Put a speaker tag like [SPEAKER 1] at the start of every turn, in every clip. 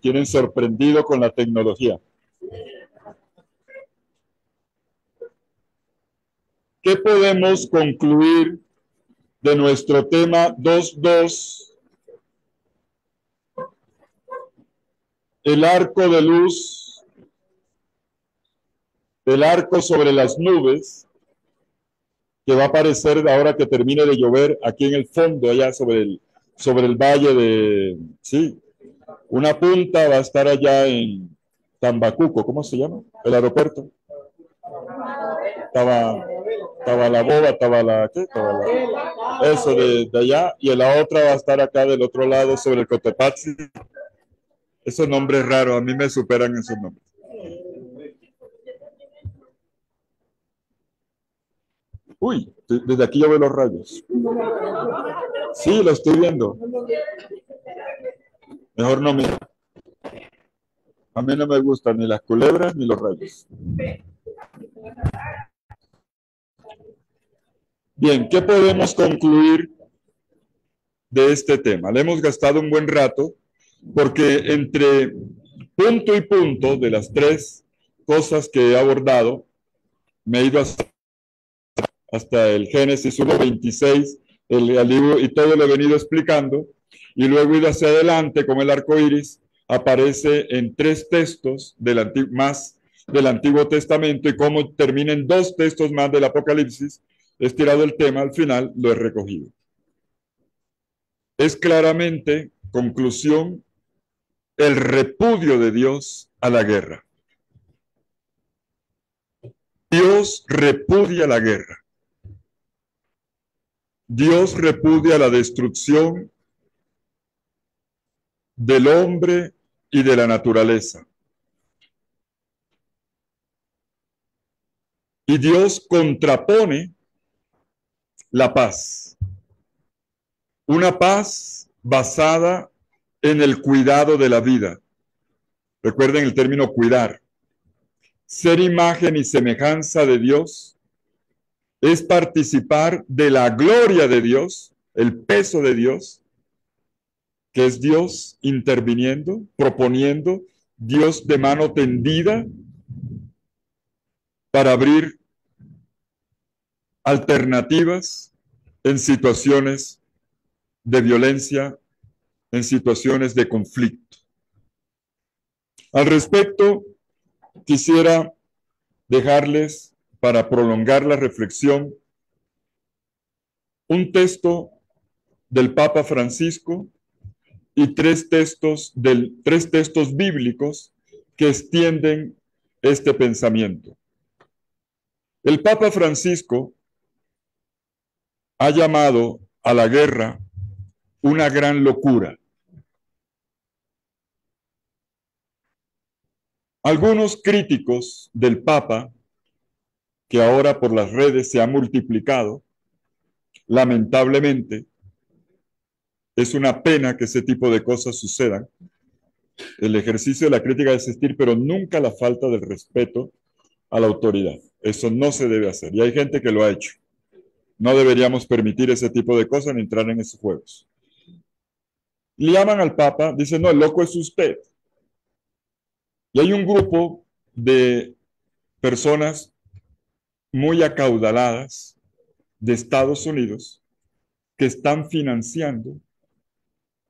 [SPEAKER 1] tienen sorprendido con la tecnología. ¿Qué podemos concluir de nuestro tema 2.2? El arco de luz, el arco sobre las nubes, que va a aparecer ahora que termine de llover aquí en el fondo, allá sobre el valle de... Sí, una punta va a estar allá en Tambacuco, ¿cómo se llama? El aeropuerto. Tabalaboba, ¿qué? Eso de allá, y la otra va a estar acá del otro lado sobre el Cotopaxi. Esos nombres raros, a mí me superan esos nombres. Uy, desde aquí yo veo los rayos. Sí, lo estoy viendo. Mejor no mira. A mí no me gustan ni las culebras ni los rayos. Bien, ¿qué podemos concluir de este tema? Le hemos gastado un buen rato porque entre punto y punto de las tres cosas que he abordado, me he ido hasta el Génesis 1.26, el libro, y todo lo he venido explicando, y luego he ido hacia adelante con el arco iris, aparece en tres textos más del Antiguo Testamento, y como termina en dos textos más del Apocalipsis, he estirado el tema, al final lo he recogido. Es claramente, conclusión, el repudio de Dios a la guerra. Dios repudia la guerra. Dios repudia la destrucción del hombre y de la naturaleza. Y Dios contrapone la paz. Una paz basada en el cuidado de la vida. Recuerden el término cuidar. Ser imagen y semejanza de Dios es participar de la gloria de Dios, el peso de Dios, que es Dios interviniendo, proponiendo, Dios de mano tendida para abrir alternativas en situaciones de violencia, en situaciones de conflicto. Al respecto, quisiera dejarles, para prolongar la reflexión, un texto del Papa Francisco y tres textos bíblicos que extienden este pensamiento. El Papa Francisco ha llamado a la guerra una gran locura. Algunos críticos del Papa, que ahora por las redes se ha multiplicado, lamentablemente, es una pena que ese tipo de cosas sucedan. El ejercicio de la crítica debe existir, pero nunca la falta del respeto a la autoridad. Eso no se debe hacer. Y hay gente que lo ha hecho. No deberíamos permitir ese tipo de cosas ni entrar en esos juegos. Le llaman al Papa, dicen, no, el loco es usted. Y hay un grupo de personas muy acaudaladas de Estados Unidos que están financiando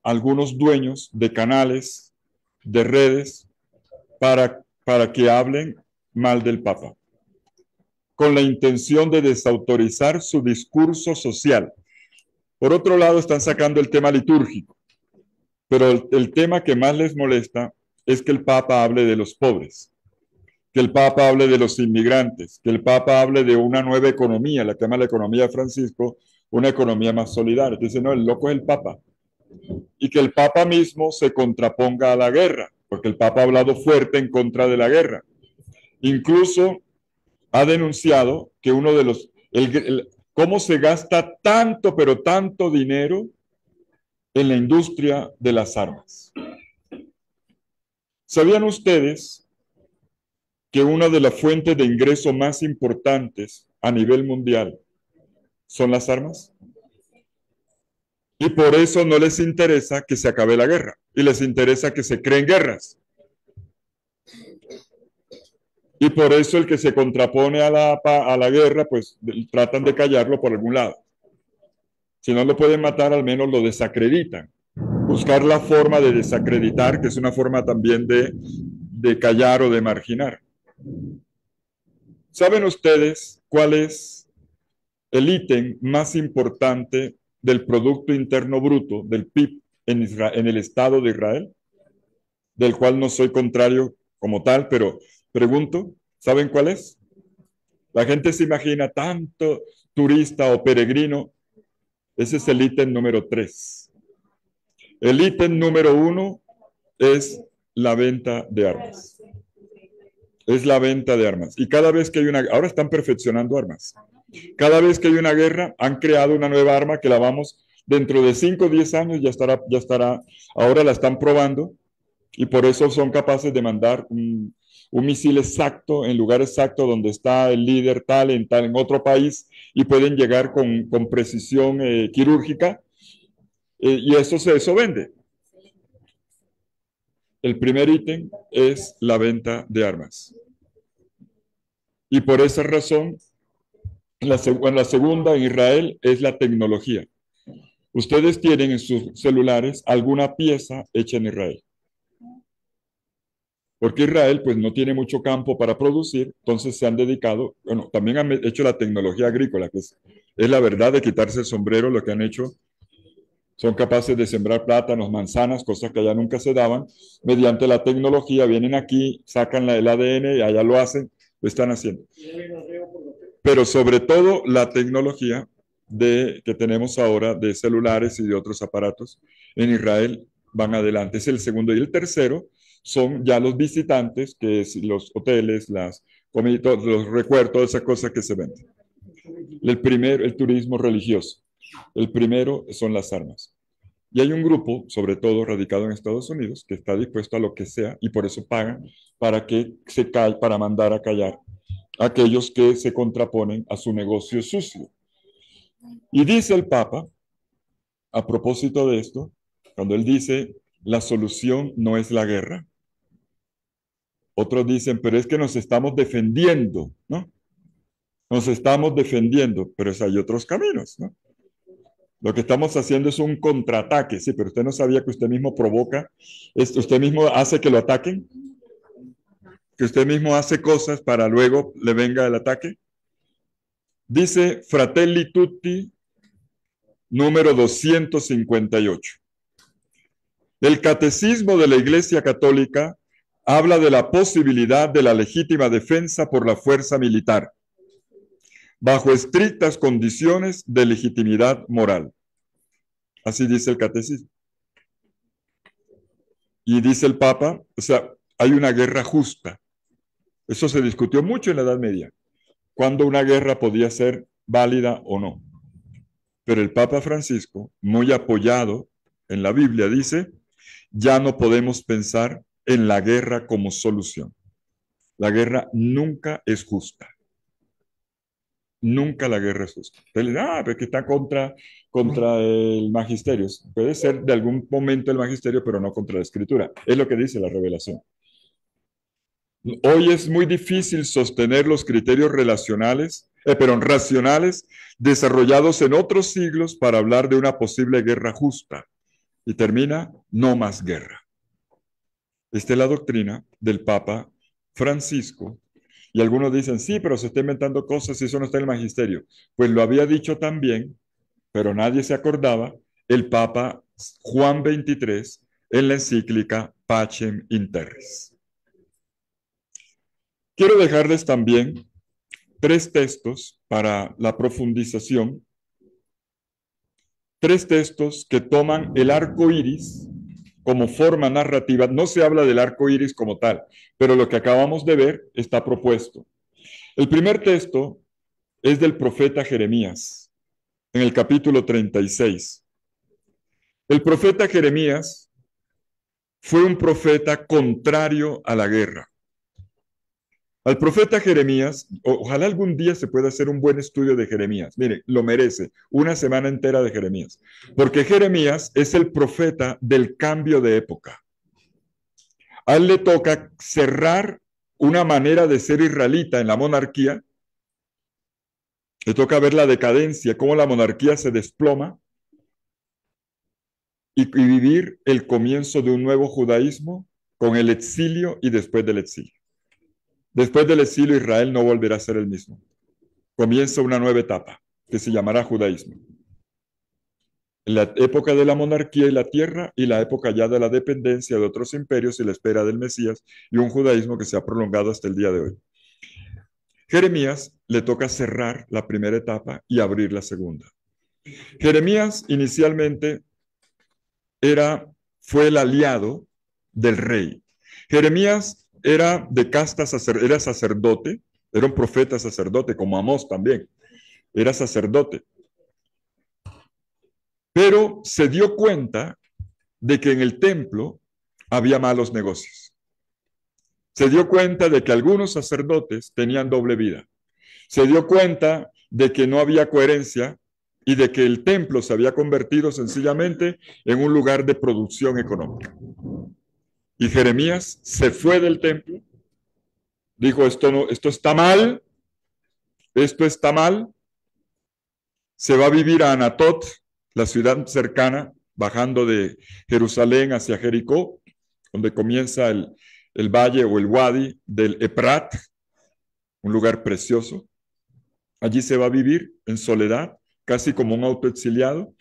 [SPEAKER 1] a algunos dueños de canales, de redes, para que hablen mal del Papa, con la intención de desautorizar su discurso social. Por otro lado, están sacando el tema litúrgico, pero el tema que más les molesta es que el Papa hable de los pobres, que el Papa hable de los inmigrantes, que el Papa hable de una nueva economía, la que llama la economía de Francisco, una economía más solidaria. Dicen, no, el loco es el Papa. Y que el Papa mismo se contraponga a la guerra, porque el Papa ha hablado fuerte en contra de la guerra. Incluso ha denunciado que uno de los... cómo se gasta tanto, pero tanto dinero en la industria de las armas. ¿Sabían ustedes que una de las fuentes de ingreso más importantes a nivel mundial son las armas? Y por eso no les interesa que se acabe la guerra. Y les interesa que se creen guerras. Y por eso el que se contrapone a la guerra, pues tratan de callarlo por algún lado. Si no lo pueden matar, al menos lo desacreditan. Buscar la forma de desacreditar, que es una forma también de callar o de marginar. ¿Saben ustedes cuál es el ítem más importante del Producto Interno Bruto, del PIB, en el Estado de Israel? Del cual no soy contrario como tal, pero pregunto, ¿saben cuál es? La gente se imagina tanto turista o peregrino. Ese es el ítem número 3. El ítem número 1 es la venta de armas. Es la venta de armas. Y cada vez que hay ahora están perfeccionando armas. Cada vez que hay una guerra, han creado una nueva arma que la vamos, dentro de 5 o 10 años ya estará, ahora la están probando y por eso son capaces de mandar un misil exacto en lugar exacto donde está el líder tal en otro país y pueden llegar con precisión quirúrgica y eso vende. El primer ítem es la venta de armas. Y por esa razón, la segunda en Israel es la tecnología. Ustedes tienen en sus celulares alguna pieza hecha en Israel. Porque Israel pues no tiene mucho campo para producir, entonces se han dedicado, bueno, también han hecho la tecnología agrícola, que es la verdad de quitarse el sombrero, lo que han hecho, son capaces de sembrar plátanos, manzanas, cosas que allá nunca se daban, mediante la tecnología vienen aquí, sacan el ADN y allá lo hacen, lo están haciendo. Pero sobre todo la tecnología que tenemos ahora de celulares y de otros aparatos en Israel van adelante. Es el segundo. Y el tercero son ya los visitantes, que es los hoteles, las comidas, los recuerdos, todas esas cosas que se venden. El primero, el turismo religioso. El primero son las armas. Y hay un grupo, sobre todo radicado en Estados Unidos, que está dispuesto a lo que sea y por eso pagan para mandar a callar a aquellos que se contraponen a su negocio sucio. Y dice el Papa, a propósito de esto, cuando él dice, la solución no es la guerra. Otros dicen, pero es que nos estamos defendiendo, ¿no? Nos estamos defendiendo, pero hay otros caminos, ¿no? Lo que estamos haciendo es un contraataque, sí, pero usted no sabía que usted mismo provoca, usted mismo hace que lo ataquen, que usted mismo hace cosas para luego le venga el ataque. Dice Fratelli Tutti, número 258. El Catecismo de la Iglesia Católica habla de la posibilidad de la legítima defensa por la fuerza militar, bajo estrictas condiciones de legitimidad moral. Así dice el Catecismo. Y dice el Papa, o sea, hay una guerra justa. Eso se discutió mucho en la Edad Media, cuándo una guerra podía ser válida o no. Pero el Papa Francisco, muy apoyado en la Biblia, dice, ya no podemos pensar en la guerra como solución. La guerra nunca es justa. Nunca la guerra es justa. Pero que está contra el magisterio. Puede ser de algún momento el magisterio, pero no contra la escritura. Es lo que dice la revelación. Hoy es muy difícil sostener los criterios racionales desarrollados en otros siglos para hablar de una posible guerra justa. Y termina, no más guerra. Esta es la doctrina del Papa Francisco. Y algunos dicen, sí, pero se está inventando cosas y eso no está en el magisterio. Pues lo había dicho también, pero nadie se acordaba, el Papa Juan XXIII en la encíclica Pacem in Terris. Quiero dejarles también 3 textos para la profundización. 3 textos que toman el arco iris como forma narrativa. No se habla del arco iris como tal, pero lo que acabamos de ver está propuesto. El primer texto es del profeta Jeremías, en el capítulo 36. El profeta Jeremías fue un profeta contrario a la guerra. Al profeta Jeremías, ojalá algún día se pueda hacer un buen estudio de Jeremías. Mire, lo merece, una semana entera de Jeremías. Porque Jeremías es el profeta del cambio de época. A él le toca cerrar una manera de ser israelita en la monarquía. Le toca ver la decadencia, cómo la monarquía se desploma y vivir el comienzo de un nuevo judaísmo con el exilio y después del exilio. Después del exilio, Israel no volverá a ser el mismo. Comienza una nueva etapa que se llamará judaísmo. La época de la monarquía y la tierra y la época ya de la dependencia de otros imperios y la espera del Mesías y un judaísmo que se ha prolongado hasta el día de hoy. Jeremías le toca cerrar la primera etapa y abrir la segunda. Jeremías inicialmente fue el aliado del rey. Jeremías era de casta, era sacerdote, era un profeta sacerdote, como Amós también, era sacerdote. Pero se dio cuenta de que en el templo había malos negocios. Se dio cuenta de que algunos sacerdotes tenían doble vida. Se dio cuenta de que no había coherencia y de que el templo se había convertido sencillamente en un lugar de producción económica. Y Jeremías se fue del templo, dijo, esto está mal, se va a vivir a Anatot, la ciudad cercana, bajando de Jerusalén hacia Jericó, donde comienza el valle o el wadi del Efrat, un lugar precioso. Allí se va a vivir en soledad, casi como un autoexiliado,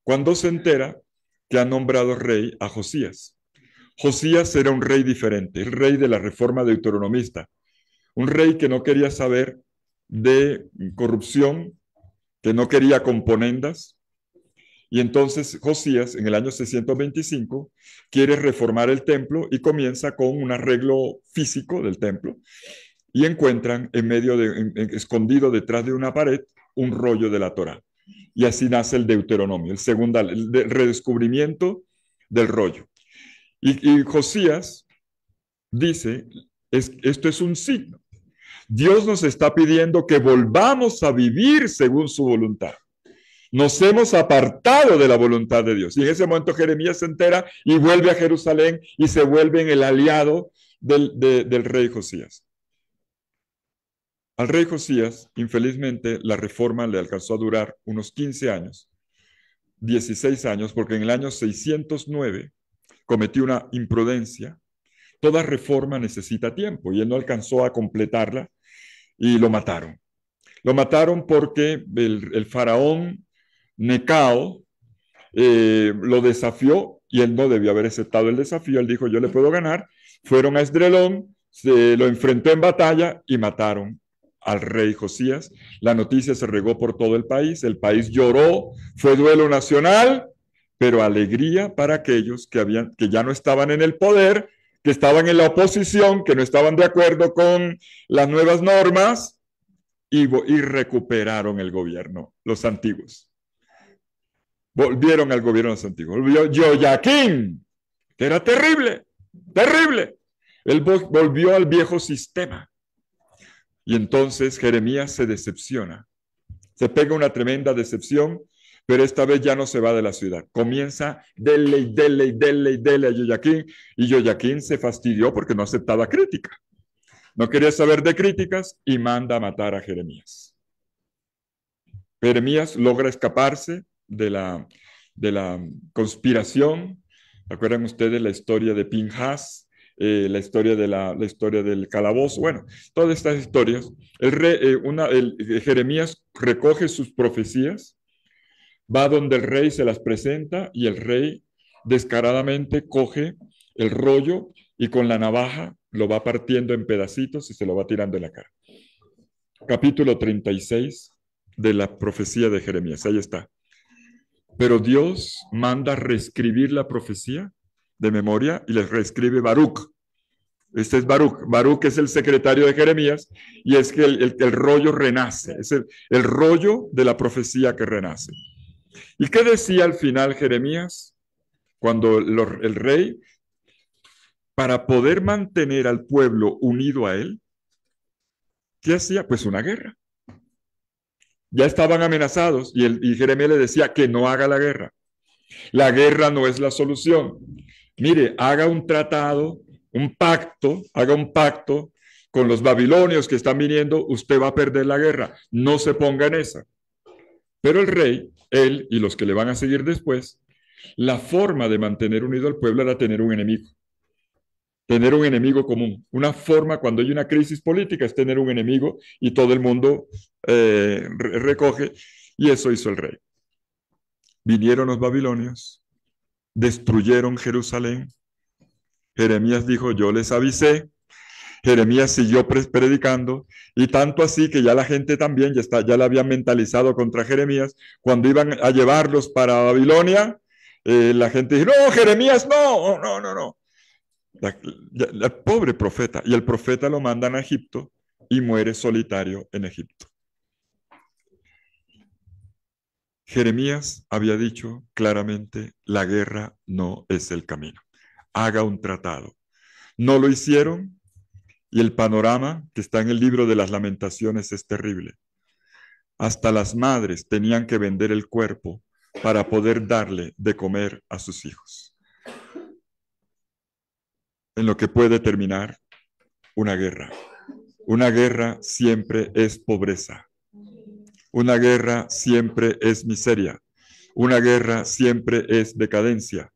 [SPEAKER 1] cuando se entera que ha nombrado rey a Josías. Josías era un rey diferente, el rey de la reforma deuteronomista, un rey que no quería saber de corrupción, que no quería componendas. Y entonces Josías, en el año 625, quiere reformar el templo y comienza con un arreglo físico del templo. Y encuentran escondido detrás de una pared, un rollo de la Torá. Y así nace el Deuteronomio, el redescubrimiento del rollo. Y Josías dice, esto es un signo. Dios nos está pidiendo que volvamos a vivir según su voluntad. Nos hemos apartado de la voluntad de Dios. Y en ese momento Jeremías se entera y vuelve a Jerusalén y se vuelve en el aliado del rey Josías. Al rey Josías, infelizmente, la reforma le alcanzó a durar unos 15 años, 16 años, porque en el año 609 cometió una imprudencia. Toda reforma necesita tiempo y él no alcanzó a completarla y lo mataron. Lo mataron porque el faraón Necao lo desafió y él no debió haber aceptado el desafío. Él dijo, yo le puedo ganar. Fueron a Esdrelón, se lo enfrentó en batalla y mataron al rey Josías. La noticia se regó por todo el país lloró, fue duelo nacional, pero alegría para aquellos que ya no estaban en el poder, que estaban en la oposición, que no estaban de acuerdo con las nuevas normas y recuperaron el gobierno, los antiguos. Volvieron al gobierno los antiguos. Volvió Joaquín, que era terrible, terrible. Él volvió al viejo sistema. Y entonces Jeremías se decepciona. Se pega una tremenda decepción, pero esta vez ya no se va de la ciudad. Comienza dele a Joaquín, y Joaquín se fastidió porque no aceptaba crítica. No quería saber de críticas y manda a matar a Jeremías. Jeremías logra escaparse de la conspiración. ¿Recuerdan ustedes la historia de Pinhas? La historia del calabozo? Bueno, todas estas historias. Jeremías recoge sus profecías, va donde el rey se las presenta y el rey descaradamente coge el rollo y con la navaja lo va partiendo en pedacitos y se lo va tirando en la cara. Capítulo 36 de la profecía de Jeremías. Ahí está. Pero Dios manda reescribir la profecía de memoria y les reescribe Baruch. Este es Baruch. Baruch es el secretario de Jeremías y es que el rollo renace. Es el rollo de la profecía que renace. ¿Y qué decía al final Jeremías? Cuando el rey, para poder mantener al pueblo unido a él, ¿Qué hacía? Pues una guerra. Ya estaban amenazados y Jeremías le decía que no haga la guerra. La guerra no es la solución. Mire, haga un tratado, haga un pacto con los babilonios que están viniendo, usted va a perder la guerra. No se ponga en esa. Pero el rey, él y los que le van a seguir después, la forma de mantener unido al pueblo era tener un enemigo común. Una forma cuando hay una crisis política es tener un enemigo y todo el mundo recoge, y eso hizo el rey. Vinieron los babilonios, destruyeron Jerusalén. Jeremías dijo, yo les avisé. Jeremías siguió predicando, y tanto así que ya la gente también ya la habían mentalizado contra Jeremías. Cuando iban a llevarlos para Babilonia, la gente dijo, no, Jeremías, no, no, no, no. El pobre profeta, y el profeta lo mandan a Egipto y muere solitario en Egipto. Jeremías había dicho claramente, la guerra no es el camino. Haga un tratado. No lo hicieron, y el panorama que está en el libro de las Lamentaciones es terrible. Hasta las madres tenían que vender el cuerpo para poder darle de comer a sus hijos. En lo que puede terminar una guerra. Una guerra siempre es pobreza. Una guerra siempre es miseria. Una guerra siempre es decadencia.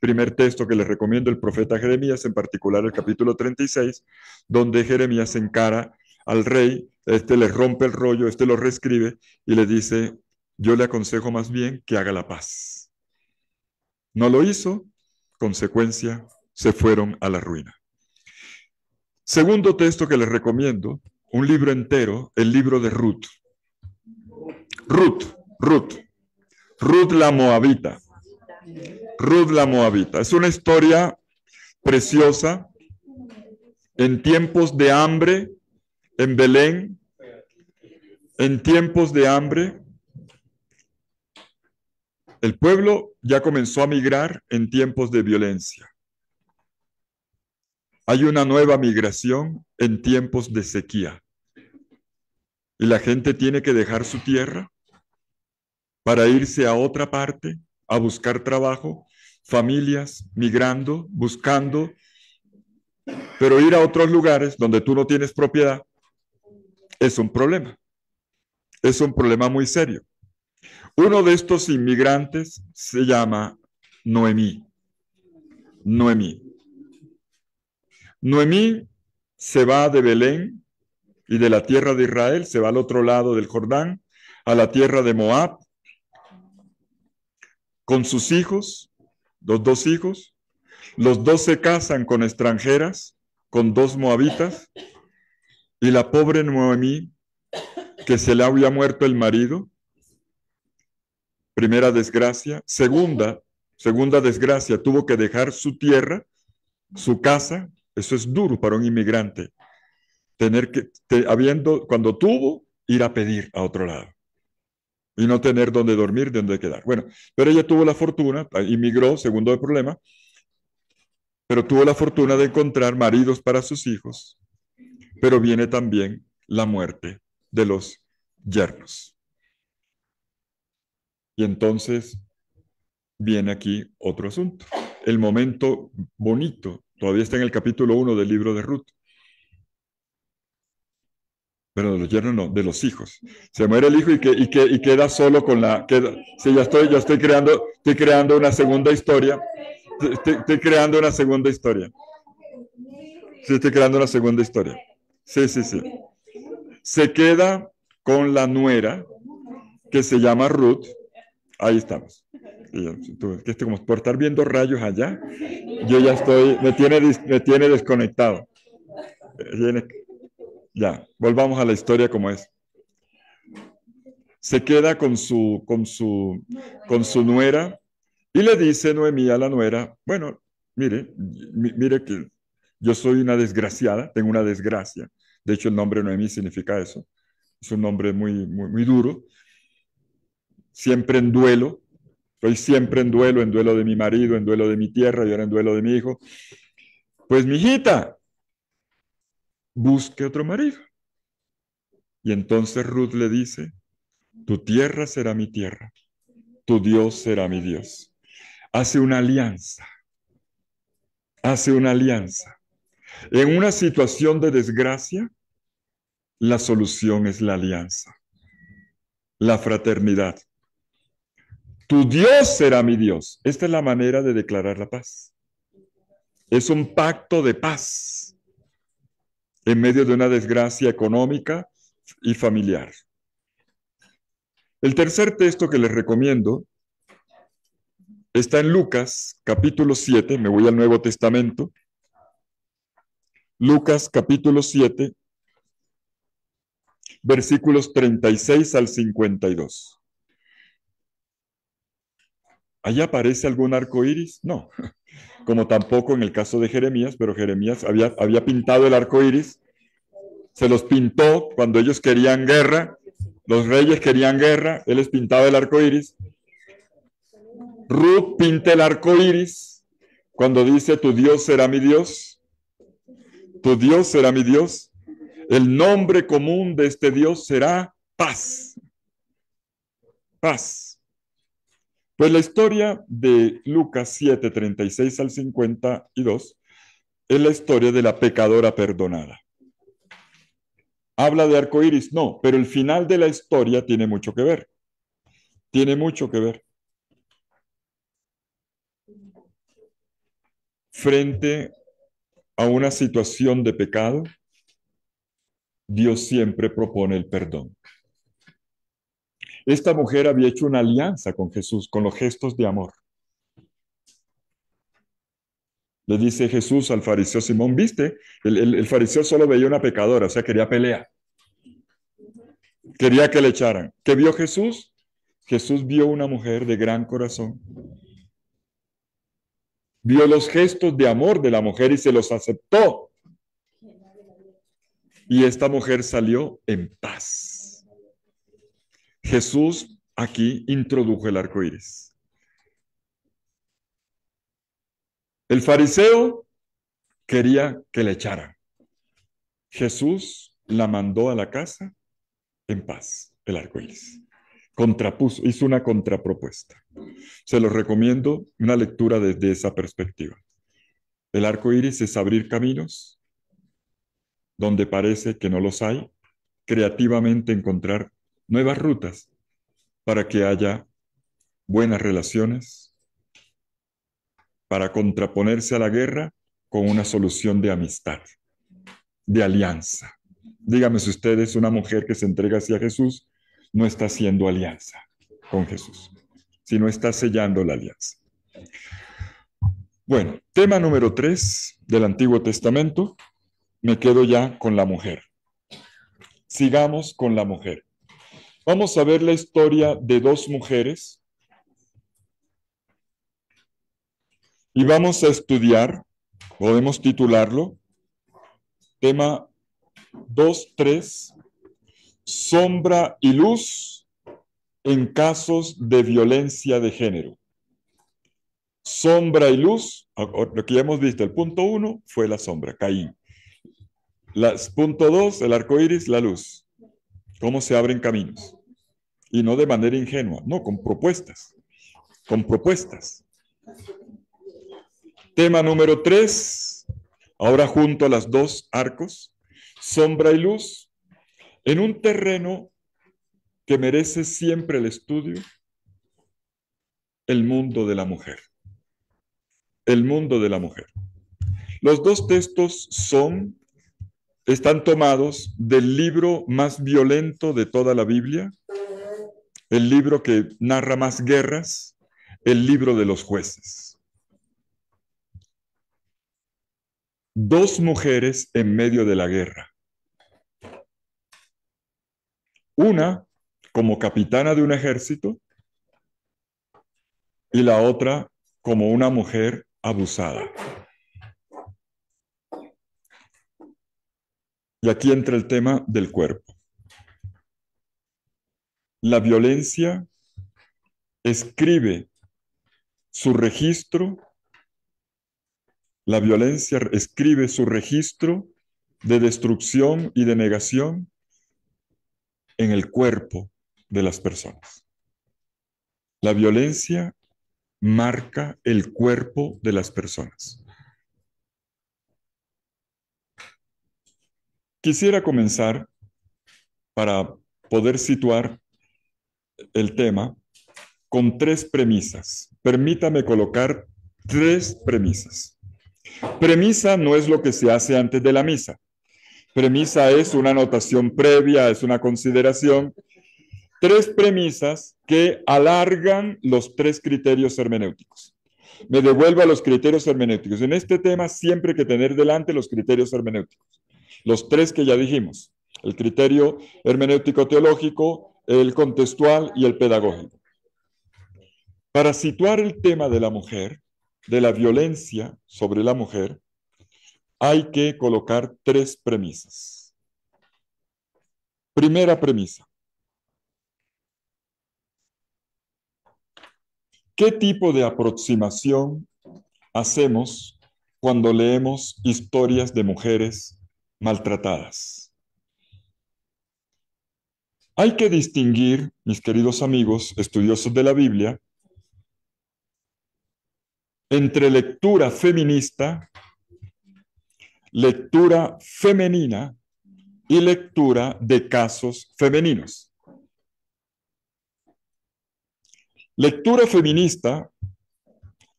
[SPEAKER 1] Primer texto que les recomiendo, el profeta Jeremías, en particular el capítulo 36, donde Jeremías encara al rey, le rompe el rollo, lo reescribe y le dice, yo le aconsejo más bien que haga la paz. No lo hizo, consecuencia, se fueron a la ruina. Segundo texto que les recomiendo, un libro entero, el libro de Ruth. Ruth la Moabita. Ruth la Moabita. Es una historia preciosa en tiempos de hambre en Belén, en tiempos de hambre. El pueblo ya comenzó a migrar en tiempos de violencia. Hay una nueva migración en tiempos de sequía. Y la gente tiene que dejar su tierra para irse a otra parte a buscar trabajo, familias migrando, buscando, pero ir a otros lugares donde tú no tienes propiedad es un problema. Es un problema muy serio. Uno de estos inmigrantes se llama Noemí. Noemí se va de Belén y de la tierra de Israel, se va al otro lado del Jordán, a la tierra de Moab, con sus hijos, los dos hijos. Los dos se casan con extranjeras, con dos moabitas, y la pobre Noemí, que se le había muerto el marido, primera desgracia. Segunda desgracia, tuvo que dejar su tierra, su casa. Eso es duro para un inmigrante. Tener que, cuando tuvo, ir a pedir a otro lado. Y no tener dónde dormir, dónde quedar. Bueno, pero ella tuvo la fortuna, inmigró, segundo el problema, pero tuvo la fortuna de encontrar maridos para sus hijos. Pero viene también la muerte de los yernos. Y entonces viene aquí otro asunto. El momento bonito, todavía está en el capítulo 1 del libro de Ruth. Pero de los yernos no, de los hijos. Se muere el hijo y queda solo con la... sí, ya estoy creando una segunda historia. Estoy creando una segunda historia. Sí, estoy creando una segunda historia. Sí. Se queda con la nuera, que se llama Ruth. Ahí estamos. Como por estar viendo rayos allá, yo ya me tiene desconectado. Ya, volvamos a la historia como es. Se queda con su nuera y le dice Noemí a la nuera, bueno, mire que yo soy una desgraciada, tengo una desgracia. De hecho, el nombre Noemí significa eso. Es un nombre muy, muy, muy duro. Siempre en duelo. Estoy siempre en duelo de mi marido, en duelo de mi tierra y ahora en duelo de mi hijo. Pues, mijita, busque otro marido. Y entonces Ruth le dice, tu tierra será mi tierra, tu Dios será mi Dios. Hace una alianza, hace una alianza. En una situación de desgracia, la solución es la alianza, la fraternidad. Tu Dios será mi Dios. Esta es la manera de declarar la paz. Es un pacto de paz en medio de una desgracia económica y familiar. El tercer texto que les recomiendo está en Lucas, capítulo 7, me voy al Nuevo Testamento. Lucas, capítulo 7, versículos 36 al 52. ¿Allí aparece algún arco iris? No, como tampoco en el caso de Jeremías, pero Jeremías había pintado el arco iris, se los pintó cuando ellos querían guerra, los reyes querían guerra, él les pintaba el arco iris. Ruth pinta el arco iris cuando dice, tu Dios será mi Dios, tu Dios será mi Dios. El nombre común de este Dios será paz. Paz. Pues la historia de Lucas 7, 36 al 52 es la historia de la pecadora perdonada. ¿Habla de arco iris? No, pero el final de la historia tiene mucho que ver. Tiene mucho que ver. Frente a una situación de pecado, Dios siempre propone el perdón. Esta mujer había hecho una alianza con Jesús, con los gestos de amor. Le dice Jesús al fariseo Simón, ¿viste? El fariseo solo veía una pecadora, o sea, quería pelea. Quería que le echaran. ¿Qué vio Jesús? Jesús vio una mujer de gran corazón. Vio los gestos de amor de la mujer y se los aceptó. Y esta mujer salió en paz. Jesús aquí introdujo el arco iris. El fariseo quería que le echaran. Jesús la mandó a la casa en paz, el arco iris. Contrapuso, hizo una contrapropuesta. Se los recomiendo una lectura desde esa perspectiva. El arco iris es abrir caminos donde parece que no los hay, creativamente encontrar nuevas rutas para que haya buenas relaciones, para contraponerse a la guerra con una solución de amistad, de alianza. Dígame si usted es una mujer que se entrega hacia Jesús, no está haciendo alianza con Jesús, sino está sellando la alianza. Bueno, tema número 3 del Antiguo Testamento, me quedo ya con la mujer. Sigamos con la mujer. Vamos a ver la historia de dos mujeres y vamos a estudiar, podemos titularlo, tema 2.3, sombra y luz en casos de violencia de género. Sombra y luz, lo que ya hemos visto, el punto 1 fue la sombra, Caín. Punto 2, el arco iris, la luz. Cómo se abren caminos. Y no de manera ingenua, no, con propuestas. Con propuestas. Tema número 3, ahora junto a las dos arcos, sombra y luz, en un terreno que merece siempre el estudio, el mundo de la mujer. El mundo de la mujer. Los dos textos están tomados del libro más violento de toda la Biblia, el libro que narra más guerras, el libro de los jueces. Dos mujeres en medio de la guerra. Una como capitana de un ejército y la otra como una mujer abusada. Y aquí entra el tema del cuerpo. La violencia escribe su registro, la violencia escribe su registro de destrucción y de negación en el cuerpo de las personas. La violencia marca el cuerpo de las personas. Quisiera comenzar para poder situar el tema con tres premisas. Permítame colocar tres premisas. Premisa no es lo que se hace antes de la misa. Premisa es una anotación previa, es una consideración. Tres premisas que alargan los tres criterios hermenéuticos. Me devuelvo a los criterios hermenéuticos. En este tema siempre hay que tener delante los criterios hermenéuticos. Los tres que ya dijimos. El criterio hermenéutico teológico, el contextual y el pedagógico. Para situar el tema de la mujer, de la violencia sobre la mujer, hay que colocar tres premisas. Primera premisa. ¿Qué tipo de aproximación hacemos cuando leemos historias de mujeres maltratadas? Hay que distinguir, mis queridos amigos estudiosos de la Biblia, entre lectura feminista, lectura femenina y lectura de casos femeninos. Lectura feminista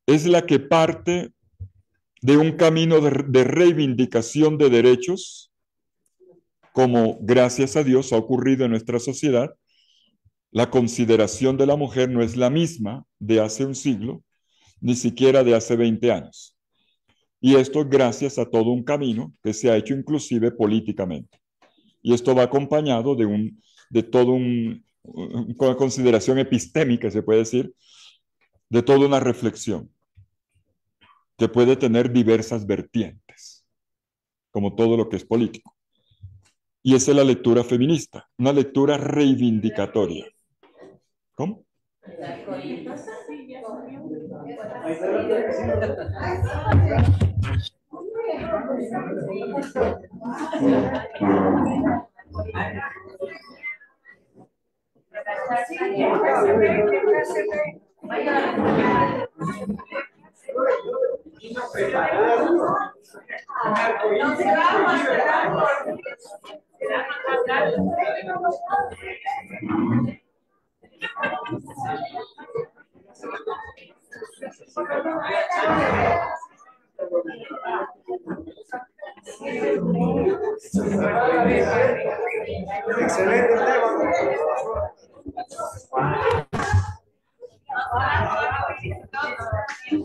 [SPEAKER 1] es la que parte de un camino de reivindicación de derechos, como gracias a Dios ha ocurrido en nuestra sociedad. La consideración de la mujer no es la misma de hace un siglo, ni siquiera de hace 20 años. Y esto gracias a todo un camino que se ha hecho inclusive políticamente. Y esto va acompañado de todo una consideración epistémica, se puede decir, de toda una reflexión que puede tener diversas vertientes, como todo lo que es político. Y esa es la lectura feminista, una lectura reivindicatoria. ¿Cómo?
[SPEAKER 2] Excelente tema.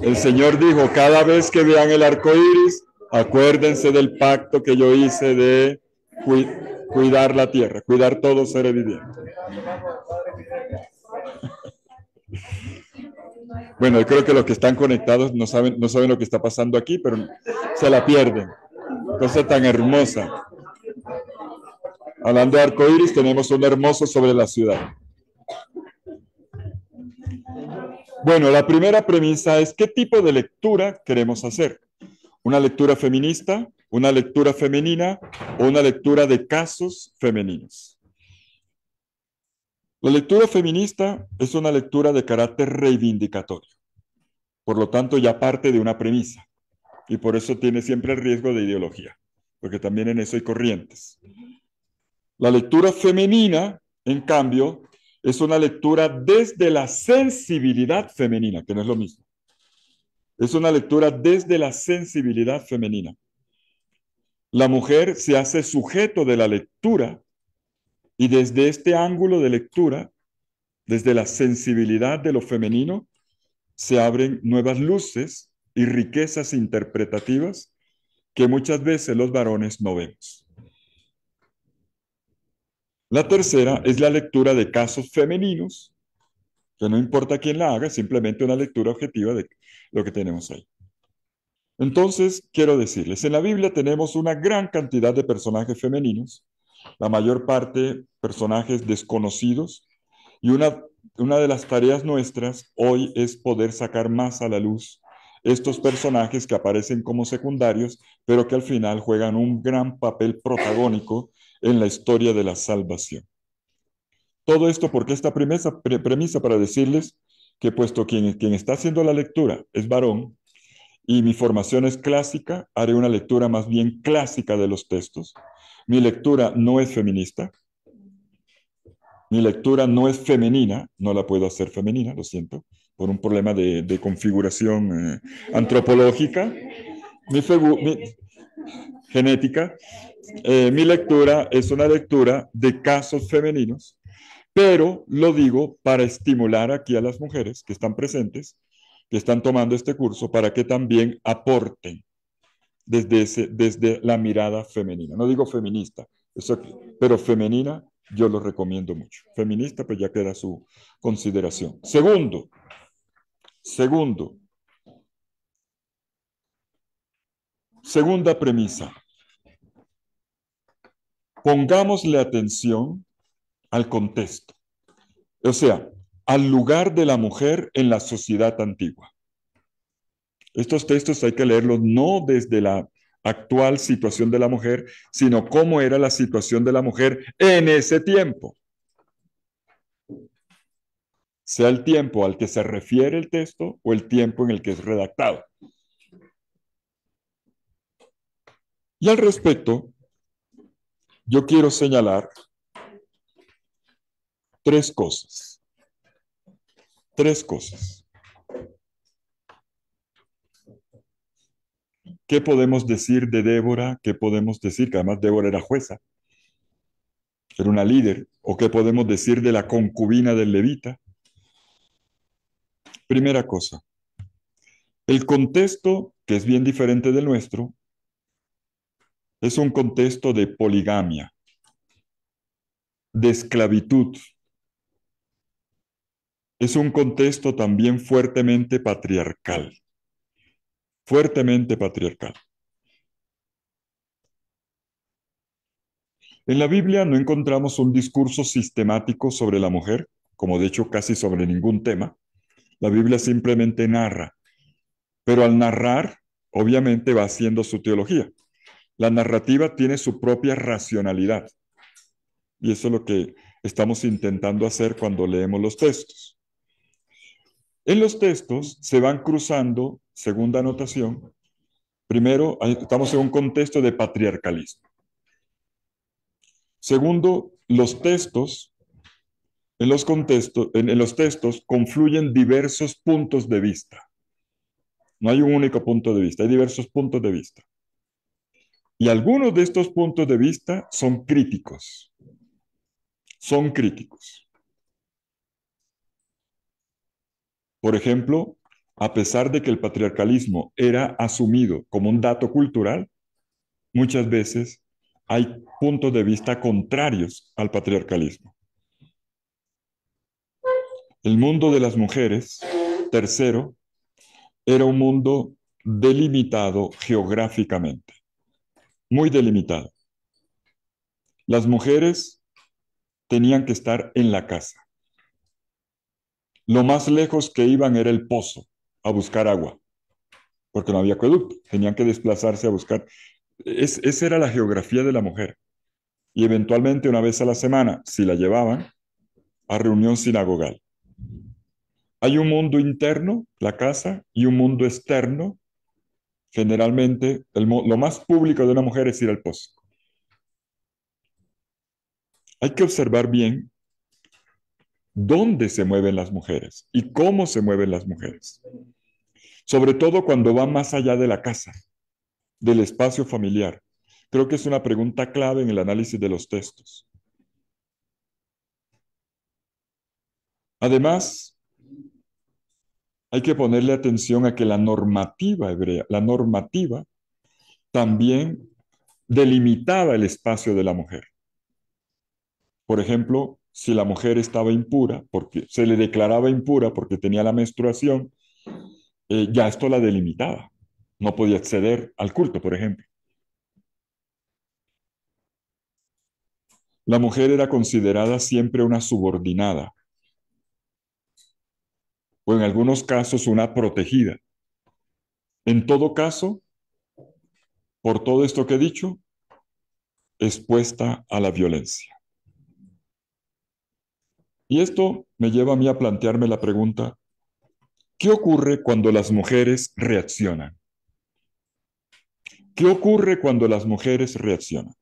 [SPEAKER 1] El Señor dijo, cada vez que vean el arco iris, acuérdense del pacto que yo hice de cuidar la tierra, cuidar todo ser viviente. Bueno, yo creo que los que están conectados no saben lo que está pasando aquí, pero se la pierden. Cosa tan hermosa. Hablando de arco iris, tenemos un hermoso sobre la ciudad. Bueno, la primera premisa es ¿qué tipo de lectura queremos hacer? ¿Una lectura feminista, una lectura femenina o una lectura de casos femeninos? La lectura feminista es una lectura de carácter reivindicatorio. Por lo tanto, ya parte de una premisa. Y por eso tiene siempre el riesgo de ideología, porque también en eso hay corrientes. La lectura femenina, en cambio, es una lectura desde la sensibilidad femenina, que no es lo mismo. Es una lectura desde la sensibilidad femenina. La mujer se hace sujeto de la lectura y desde este ángulo de lectura, desde la sensibilidad de lo femenino, se abren nuevas luces y riquezas interpretativas que muchas veces los varones no vemos. La tercera es la lectura de casos femeninos, que no importa quién la haga, simplemente una lectura objetiva de lo que tenemos ahí. Entonces, quiero decirles, en la Biblia tenemos una gran cantidad de personajes femeninos, la mayor parte personajes desconocidos, y una de las tareas nuestras hoy es poder sacar más a la luz estos personajes que aparecen como secundarios, pero que al final juegan un gran papel protagónico en la historia de la salvación. Todo esto porque esta premisa para decirles que puesto quien está haciendo la lectura es varón y mi formación es clásica, haré una lectura más bien clásica de los textos. Mi lectura no es feminista, mi lectura no es femenina, no la puedo hacer femenina, lo siento, por un problema de configuración antropológica, mi genética. Mi lectura es una lectura de casos femeninos, pero lo digo para estimular aquí a las mujeres que están presentes, que están tomando este curso, para que también aporten desde la mirada femenina. No digo feminista, eso, pero femenina yo lo recomiendo mucho. Feminista, pues ya queda su consideración. Segundo, segunda premisa. Pongámosle atención al contexto, o sea, al lugar de la mujer en la sociedad antigua. Estos textos hay que leerlos no desde la actual situación de la mujer, sino cómo era la situación de la mujer en ese tiempo. Sea el tiempo al que se refiere el texto o el tiempo en el que es redactado. Y al respecto, yo quiero señalar tres cosas. Tres cosas. ¿Qué podemos decir de Débora? ¿Qué podemos decir? Que además Débora era jueza, era una líder. ¿O qué podemos decir de la concubina del levita? Primera cosa, el contexto, que es bien diferente del nuestro, es un contexto de poligamia, de esclavitud. Es un contexto también fuertemente patriarcal, fuertemente patriarcal. En la Biblia no encontramos un discurso sistemático sobre la mujer, como de hecho casi sobre ningún tema. La Biblia simplemente narra, pero al narrar, obviamente va haciendo su teología. La narrativa tiene su propia racionalidad, y eso es lo que estamos intentando hacer cuando leemos los textos. En los textos se van cruzando, segunda anotación, primero, estamos en un contexto de patriarcalismo. Segundo, los textos, en los textos confluyen diversos puntos de vista. No hay un único punto de vista, hay diversos puntos de vista. Y algunos de estos puntos de vista son críticos. Son críticos. Por ejemplo, a pesar de que el patriarcalismo era asumido como un dato cultural, muchas veces hay puntos de vista contrarios al patriarcalismo. El mundo de las mujeres, tercero, era un mundo delimitado geográficamente, muy delimitado. Las mujeres tenían que estar en la casa. Lo más lejos que iban era el pozo a buscar agua, porque no había acueducto. Tenían que desplazarse a buscar. Esa era la geografía de la mujer. Y eventualmente una vez a la semana, si la llevaban, a reunión sinagogal. Hay un mundo interno, la casa, y un mundo externo. Generalmente, lo más público de una mujer es ir al pozo. Hay que observar bien dónde se mueven las mujeres y cómo se mueven las mujeres. Sobre todo cuando van más allá de la casa, del espacio familiar. Creo que es una pregunta clave en el análisis de los textos. Además, hay que ponerle atención a que la normativa hebrea, la normativa también delimitaba el espacio de la mujer. Por ejemplo, si la mujer estaba impura, porque se le declaraba impura porque tenía la menstruación, ya esto la delimitaba. No podía acceder al culto, por ejemplo. La mujer era considerada siempre una subordinada, o en algunos casos una protegida. En todo caso, por todo esto que he dicho, expuesta a la violencia. Y esto me lleva a mí a plantearme la pregunta, ¿qué ocurre cuando las mujeres reaccionan? ¿Qué ocurre cuando las mujeres reaccionan?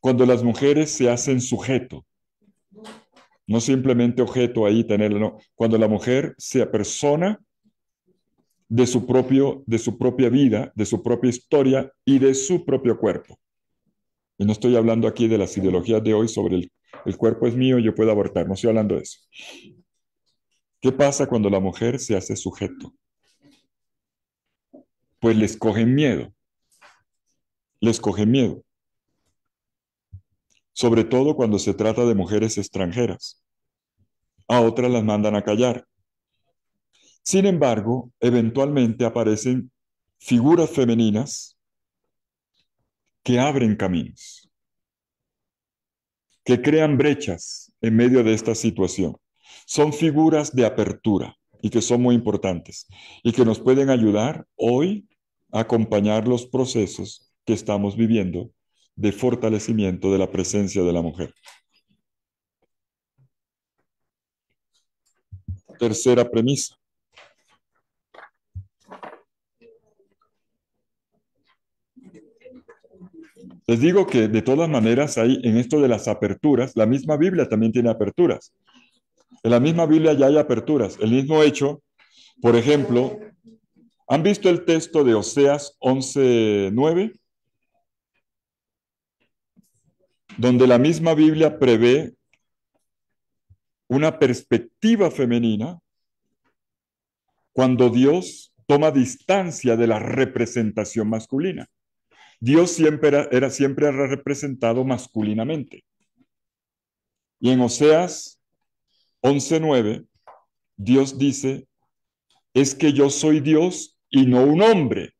[SPEAKER 1] Cuando las mujeres se hacen sujeto, no simplemente objeto ahí tenerlo, no. Cuando la mujer se apersona de su propia vida, de su propia historia y de su propio cuerpo. Y no estoy hablando aquí de las ideologías de hoy sobre el cuerpo es mío, yo puedo abortar, no estoy hablando de eso. ¿Qué pasa cuando la mujer se hace sujeto? Pues les cogen miedo, les cogen miedo, sobre todo cuando se trata de mujeres extranjeras. A otras las mandan a callar. Sin embargo, eventualmente aparecen figuras femeninas que abren caminos, que crean brechas en medio de esta situación. Son figuras de apertura y que son muy importantes y que nos pueden ayudar hoy a acompañar los procesos que estamos viviendo de fortalecimiento de la presencia de la mujer. Tercera premisa. Les digo que de todas maneras hay en esto de las aperturas, la misma Biblia también tiene aperturas. En la misma Biblia ya hay aperturas. El mismo hecho, por ejemplo, ¿han visto el texto de Oseas 11:9? Donde la misma Biblia prevé una perspectiva femenina cuando Dios toma distancia de la representación masculina. Dios siempre era representado masculinamente. Y en Oseas 11:9, Dios dice, es que yo soy Dios y no un hombre.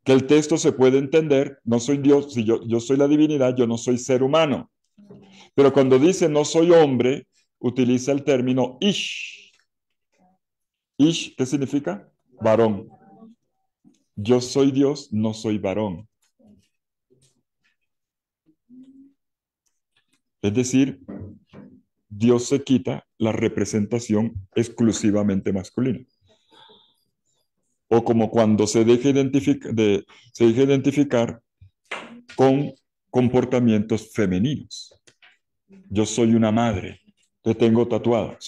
[SPEAKER 1] Que el texto se puede entender, no soy Dios, si yo soy la divinidad, yo no soy ser humano. Pero cuando dice no soy hombre, utiliza el término ish. Ish, ¿qué significa? Varón. Yo soy Dios, no soy varón. Es decir, Dios se quita la representación exclusivamente masculina. O como cuando se deja identificar con comportamientos femeninos. Yo soy una madre, te tengo tatuada.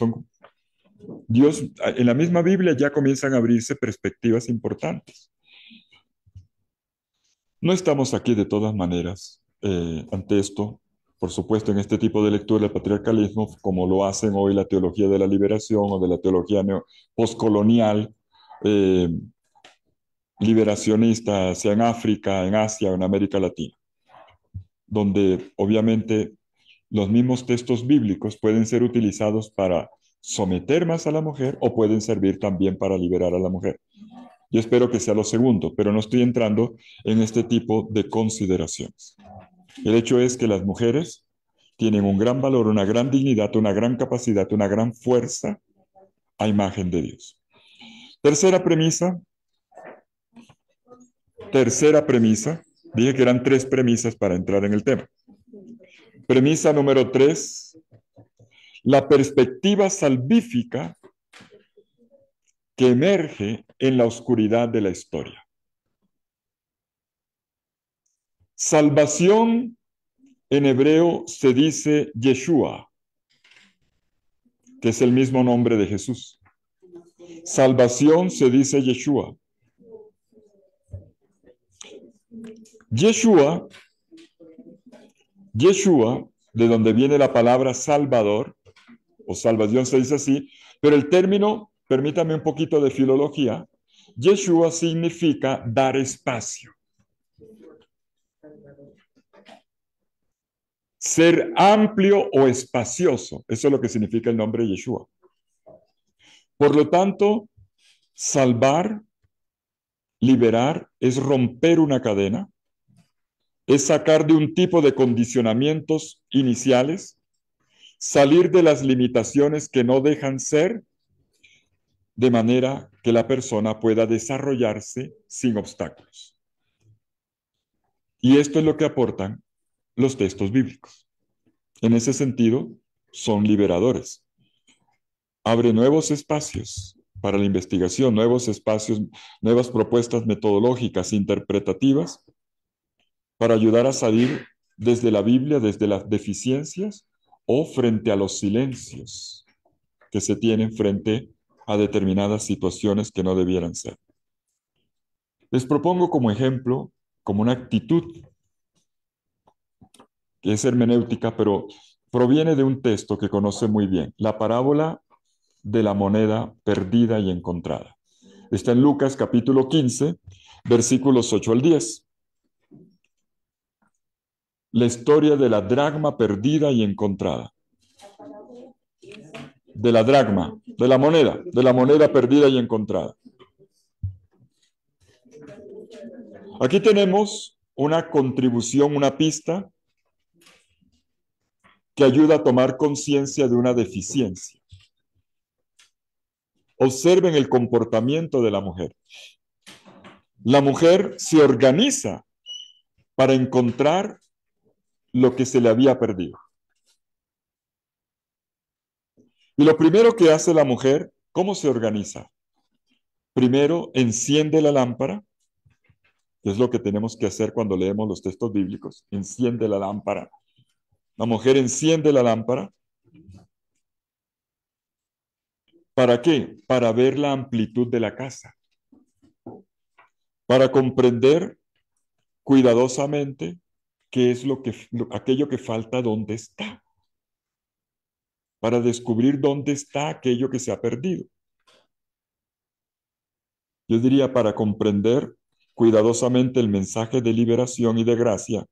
[SPEAKER 1] Dios, en la misma Biblia ya comienzan a abrirse perspectivas importantes. No estamos aquí de todas maneras ante esto, por supuesto, en este tipo de lectura del patriarcalismo, como lo hacen hoy la teología de la liberación o de la teología postcolonial, eh, liberacionista, sea en África, en Asia o en América Latina, donde obviamente los mismos textos bíblicos pueden ser utilizados para someter más a la mujer o pueden servir también para liberar a la mujer. Yo espero que sea lo segundo, pero no estoy entrando en este tipo de consideraciones. El hecho es que las mujeres tienen un gran valor, una gran dignidad, una gran capacidad, una gran fuerza a imagen de Dios. Tercera premisa. Dije que eran 3 premisas para entrar en el tema. Premisa número 3, la perspectiva salvífica que emerge en la oscuridad de la historia. Salvación en hebreo se dice Yeshua, que es el mismo nombre de Jesús. Salvación se dice Yeshua. Yeshua, de donde viene la palabra Salvador, o salvación se dice así, pero el término, permítame un poquito de filología, Yeshua significa dar espacio. Ser amplio o espacioso, eso es lo que significa el nombre Yeshua. Por lo tanto, salvar, liberar, es romper una cadena, es sacar de un tipo de condicionamientos iniciales, salir de las limitaciones que no dejan ser, de manera que la persona pueda desarrollarse sin obstáculos. Y esto es lo que aportan los textos bíblicos. En ese sentido, son liberadores. Abre nuevos espacios para la investigación, nuevos espacios, nuevas propuestas metodológicas, interpretativas, para ayudar a salir desde la Biblia, desde las deficiencias o frente a los silencios que se tienen frente a determinadas situaciones que no debieran ser. Les propongo como ejemplo, como una actitud que es hermenéutica, pero proviene de un texto que conoce muy bien, la parábola de la moneda perdida y encontrada. Está en Lucas capítulo 15, versículos 8 al 10. La historia de la dracma perdida y encontrada. De la dracma, de la moneda perdida y encontrada. Aquí tenemos una contribución, una pista que ayuda a tomar conciencia de una deficiencia. Observen el comportamiento de la mujer. La mujer se organiza para encontrar lo que se le había perdido. Y lo primero que hace la mujer, ¿cómo se organiza? Primero, enciende la lámpara, que es lo que tenemos que hacer cuando leemos los textos bíblicos. Enciende la lámpara. La mujer enciende la lámpara. ¿Para qué? Para ver la amplitud de la casa. Para comprender cuidadosamente qué es aquello que falta, dónde está. Para descubrir dónde está aquello que se ha perdido. Yo diría para comprender cuidadosamente el mensaje de liberación y de gracia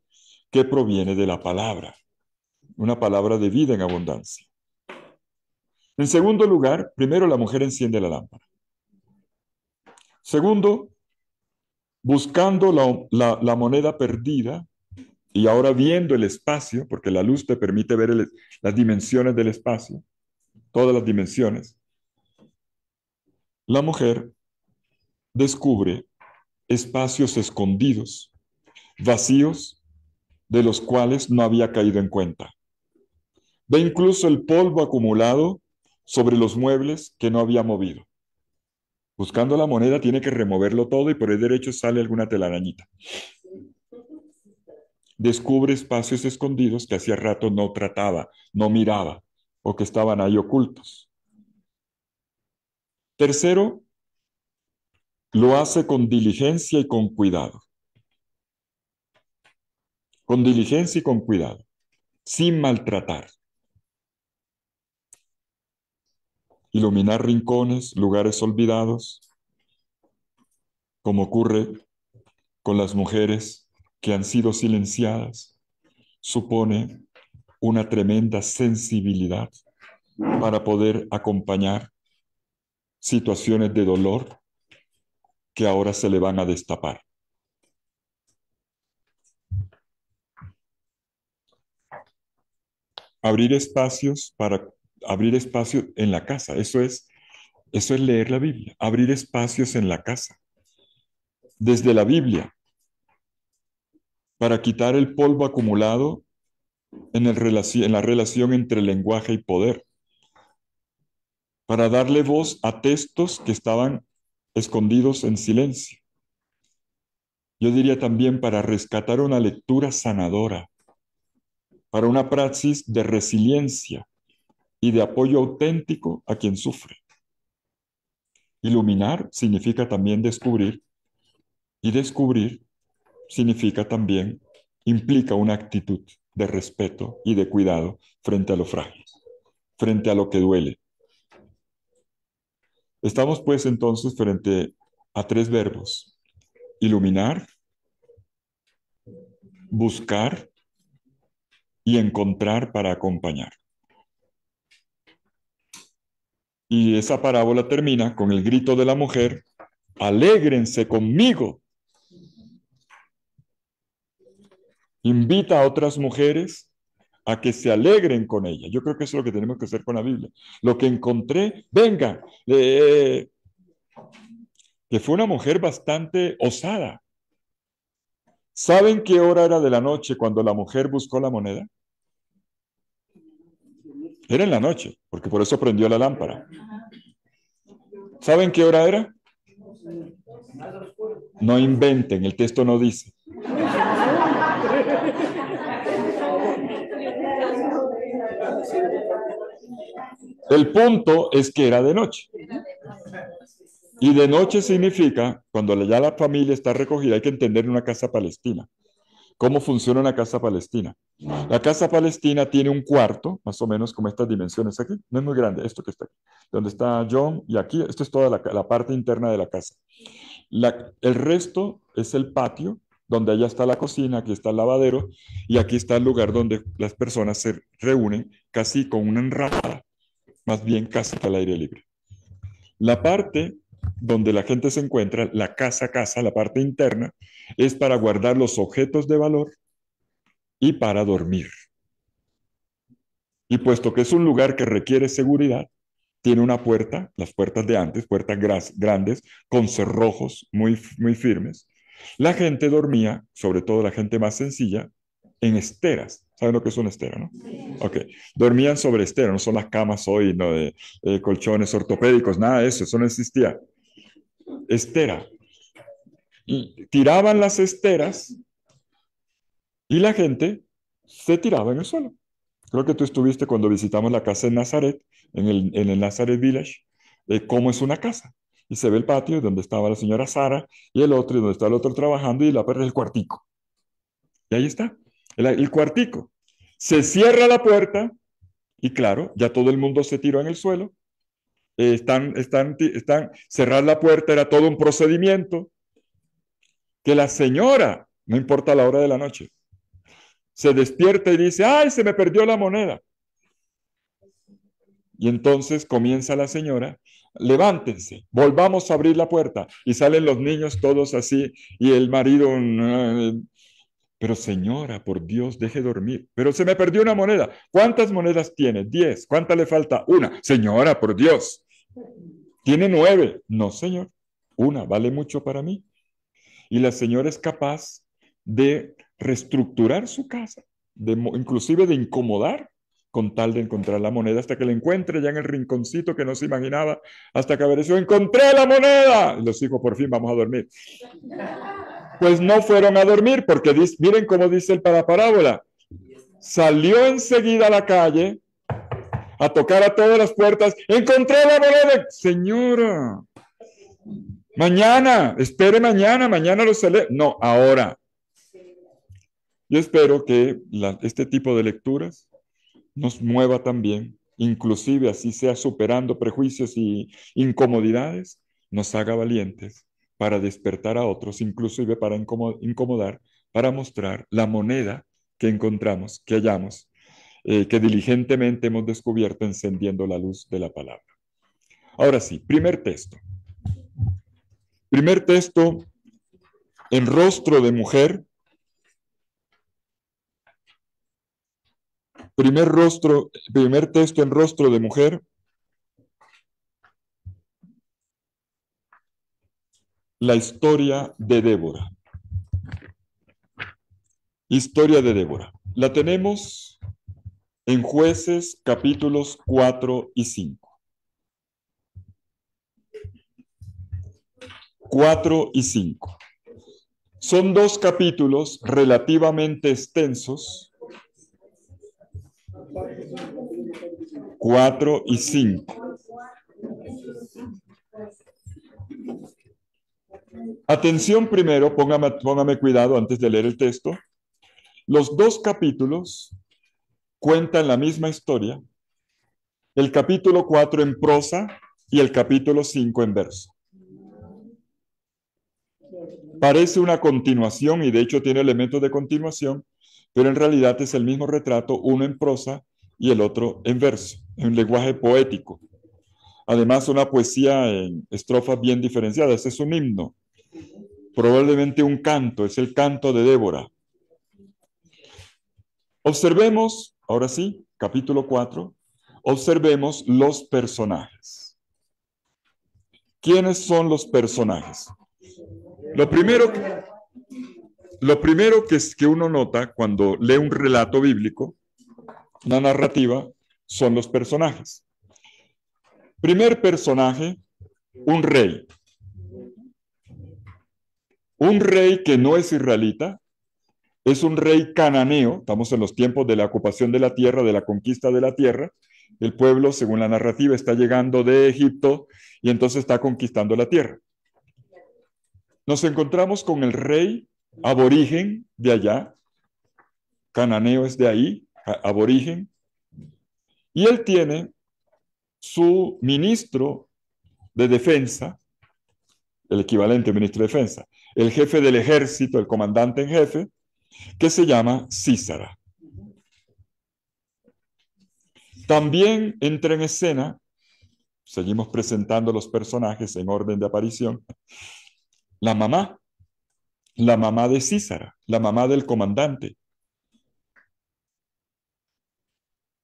[SPEAKER 1] que proviene de la palabra, una palabra de vida en abundancia. En segundo lugar, primero la mujer enciende la lámpara. Segundo, buscando la moneda perdida y ahora viendo el espacio, porque la luz te permite ver las dimensiones del espacio, todas las dimensiones, la mujer descubre espacios escondidos, vacíos, de los cuales no había caído en cuenta. Ve incluso el polvo acumulado sobre los muebles que no había movido. Buscando la moneda tiene que removerlo todo y por el derecho sale alguna telarañita. Descubre espacios escondidos que hacía rato no trataba, no miraba o que estaban ahí ocultos. Tercero, lo hace con diligencia y con cuidado. Con diligencia y con cuidado, sin maltratar. Iluminar rincones, lugares olvidados, como ocurre con las mujeres que han sido silenciadas, supone una tremenda sensibilidad para poder acompañar situaciones de dolor que ahora se le van a destapar. Abrir espacios en la casa, eso es leer la Biblia, abrir espacios en la casa, desde la Biblia, para quitar el polvo acumulado en la relación entre lenguaje y poder, para darle voz a textos que estaban escondidos en silencio. Yo diría también para rescatar una lectura sanadora, para una praxis de resiliencia y de apoyo auténtico a quien sufre. Iluminar significa también descubrir, y descubrir significa también, implica una actitud de respeto y de cuidado frente a lo frágil, frente a lo que duele. Estamos pues entonces frente a tres verbos: iluminar, buscar y encontrar para acompañar. Y esa parábola termina con el grito de la mujer: alégrense conmigo. Invita a otras mujeres a que se alegren con ella. Yo creo que eso es lo que tenemos que hacer con la Biblia. Lo que encontré, venga, que fue una mujer bastante osada. ¿Saben qué hora era de la noche cuando la mujer buscó la moneda? Era en la noche, porque por eso prendió la lámpara. ¿Saben qué hora era? No inventen, el texto no dice. El punto es que era de noche. Y de noche significa, cuando ya la familia está recogida, hay que entender una casa palestina. ¿Cómo funciona una casa palestina? La casa palestina tiene un cuarto, más o menos como estas dimensiones aquí. No es muy grande, esto que está aquí. Donde está John y aquí, esto es toda la parte interna de la casa. El resto es el patio, donde allá está la cocina, aquí está el lavadero, y aquí está el lugar donde las personas se reúnen casi con una enramada, más bien casi al aire libre. La parte donde la gente se encuentra, la casa, la parte interna, es para guardar los objetos de valor y para dormir. Y puesto que es un lugar que requiere seguridad, tiene una puerta, las puertas de antes, puertas grandes, con cerrojos muy, muy firmes. La gente dormía, sobre todo la gente más sencilla, en esteras. ¿Saben lo que es una estera, no? Ok. Dormían sobre esteras, no son las camas hoy, no de colchones ortopédicos, nada de eso, eso no existía. Estera. Y tiraban las esteras y la gente se tiraba en el suelo. Creo que tú estuviste cuando visitamos la casa en Nazaret, en el Nazareth Village, cómo es una casa. Y se ve el patio donde estaba la señora Sara y el otro, y donde está el otro trabajando, y la perra es el cuartico. Y ahí está, el cuartico. Se cierra la puerta y claro, ya todo el mundo se tiró en el suelo. Cerrar la puerta era todo un procedimiento que la señora, no importa la hora de la noche, se despierta y dice, ¡ay, se me perdió la moneda! Y entonces comienza la señora, levántense, volvamos a abrir la puerta. Y salen los niños todos así, y el marido, pero señora, por Dios, deje dormir. Pero se me perdió una moneda. ¿Cuántas monedas tiene? 10. ¿Cuánta le falta? Una. Señora, por Dios. Tiene 9. No, señor. Una vale mucho para mí. Y la señora es capaz de reestructurar su casa, inclusive de incomodar con tal de encontrar la moneda hasta que la encuentre ya en el rinconcito que no se imaginaba, hasta que apareció, ¡encontré la moneda! Y los hijos, por fin, vamos a dormir. Pues no fueron a dormir porque miren cómo dice el parábola. Salió enseguida a la calle a tocar a todas las puertas. ¡Encontré la moneda! Señora, mañana, espere mañana lo celebro. No, ahora. Yo espero que este tipo de lecturas nos mueva también, inclusive así sea superando prejuicios y incomodidades, nos haga valientes para despertar a otros, inclusive para incomodar, para mostrar la moneda que encontramos, que hallamos, que diligentemente hemos descubierto encendiendo la luz de la palabra. Ahora sí, primer texto. Primer texto en rostro de mujer. Primer texto en rostro de mujer. La historia de Débora. Historia de Débora. La tenemos en Jueces capítulos 4 y 5. 4 y 5. Son dos capítulos relativamente extensos. 4 y 5. Atención primero, póngame cuidado antes de leer el texto. Los dos capítulos cuentan la misma historia. El capítulo 4 en prosa y el capítulo 5 en verso. Parece una continuación y de hecho tiene elementos de continuación, pero en realidad es el mismo retrato, uno en prosa y el otro en verso, en un lenguaje poético. Además, una poesía en estrofas bien diferenciadas. Este es un himno, probablemente un canto, es el canto de Débora. Observemos, ahora sí, capítulo 4, observemos los personajes. ¿Quiénes son los personajes? Lo primero que uno nota cuando lee un relato bíblico, una narrativa, son los personajes. Primer personaje, un rey. Un rey que no es israelita, es un rey cananeo. Estamos en los tiempos de la ocupación de la tierra, de la conquista de la tierra. El pueblo, según la narrativa, está llegando de Egipto y entonces está conquistando la tierra. Nos encontramos con el rey aborigen de allá. Cananeo es de ahí, aborigen. Y él tiene su ministro de defensa, el equivalente ministro de defensa, el jefe del ejército, el comandante en jefe, que se llama Sísara. También entra en escena, seguimos presentando los personajes en orden de aparición, la mamá de Sísara, la mamá del comandante.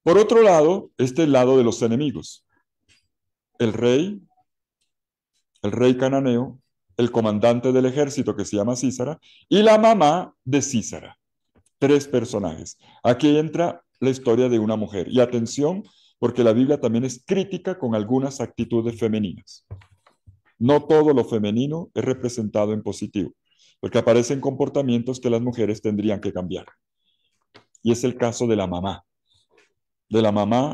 [SPEAKER 1] Por otro lado, este es el lado de los enemigos. El rey cananeo, el comandante del ejército que se llama Sísara, y la mamá de Sísara. 3 personajes. Aquí entra la historia de una mujer. Y atención, porque la Biblia también es crítica con algunas actitudes femeninas. No todo lo femenino es representado en positivo, porque aparecen comportamientos que las mujeres tendrían que cambiar. Y es el caso de la mamá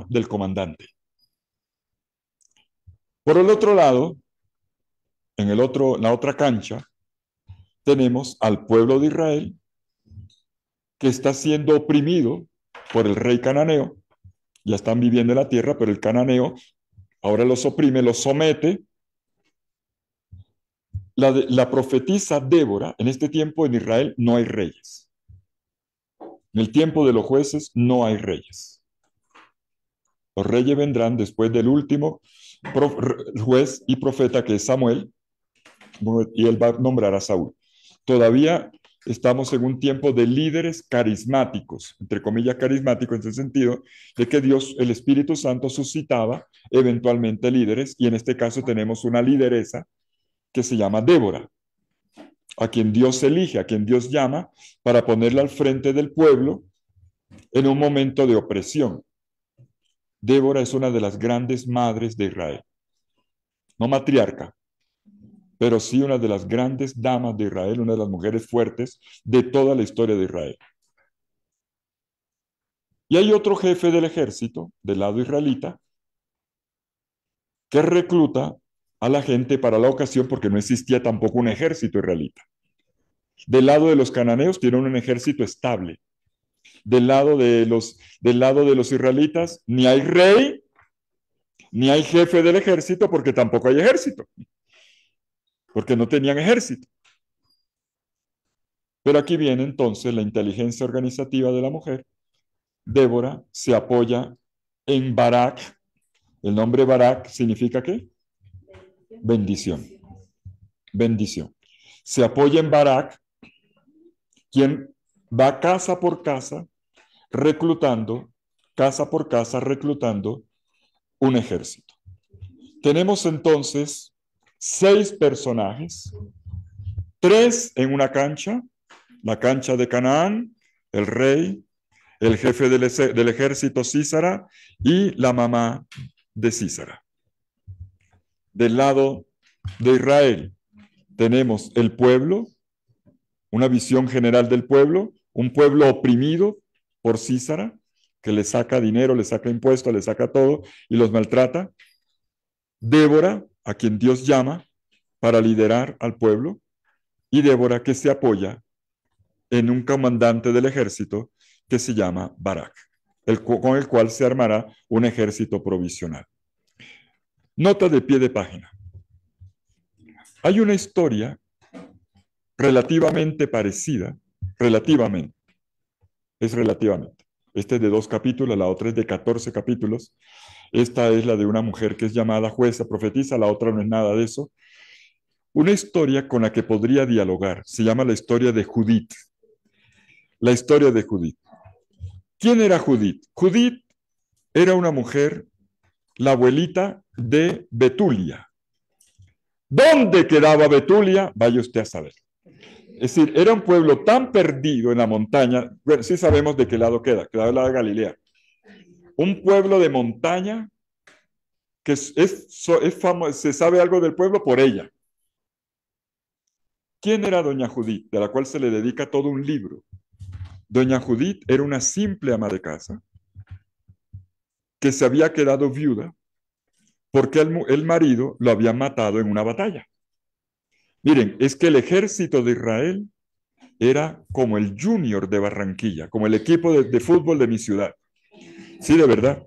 [SPEAKER 1] del comandante. Por el otro lado, en la otra cancha, tenemos al pueblo de Israel que está siendo oprimido por el rey cananeo. Ya están viviendo en la tierra, pero el cananeo ahora los oprime, los somete. La profetisa Débora, en este tiempo en Israel no hay reyes. En el tiempo de los jueces no hay reyes. Los reyes vendrán después del último juez y profeta que es Samuel, y él va a nombrar a Saúl. Todavía estamos en un tiempo de líderes carismáticos, entre comillas carismáticos, en el sentido de que Dios, el Espíritu Santo, suscitaba eventualmente líderes, y en este caso tenemos una lideresa que se llama Débora, a quien Dios elige, a quien Dios llama para ponerla al frente del pueblo en un momento de opresión. Débora es una de las grandes madres de Israel, no matriarca, pero sí una de las grandes damas de Israel, una de las mujeres fuertes de toda la historia de Israel. Y hay otro jefe del ejército, del lado israelita, que recluta a la gente para la ocasión porque no existía tampoco un ejército israelita. Del lado de los cananeos tienen un ejército estable. Del lado de los israelitas ni hay rey, ni hay jefe del ejército porque tampoco hay ejército. Porque no tenían ejército. Pero aquí viene entonces la inteligencia organizativa de la mujer. Débora se apoya en Barak. El nombre Barak significa ¿qué? Bendición. Bendición. Se apoya en Barak, quien va casa por casa reclutando un ejército. Tenemos entonces 6 personajes, 3 en una cancha, la cancha de Canaán, el rey, el jefe del ejército Sísara y la mamá de Sísara. Del lado de Israel tenemos el pueblo, una visión general del pueblo, un pueblo oprimido por Sísara, que le saca dinero, le saca impuestos, le saca todo y los maltrata. Débora, a quien Dios llama para liderar al pueblo, y Débora que se apoya en un comandante del ejército que se llama Barak, con el cual se armará un ejército provisional. Nota de pie de página. Hay una historia relativamente parecida, relativamente. Este es de 2 capítulos, la otra es de 14 capítulos. Esta es la de una mujer que es llamada jueza, profetiza, la otra no es nada de eso. Una historia con la que podría dialogar, se llama la historia de Judith. La historia de Judith. ¿Quién era Judith? Judith era una mujer, la abuelita de Betulia. ¿Dónde quedaba Betulia? Vaya usted a saber. Es decir, era un pueblo tan perdido en la montaña, bueno, sí sabemos de qué lado queda del lado de Galilea. Un pueblo de montaña que es famoso, se sabe algo del pueblo por ella. ¿Quién era doña Judith? De la cual se le dedica todo un libro. Doña Judith era una simple ama de casa que se había quedado viuda porque el marido lo había matado en una batalla. Miren, es que el ejército de Israel era como el Junior de Barranquilla, como el equipo de fútbol de mi ciudad. Sí, de verdad.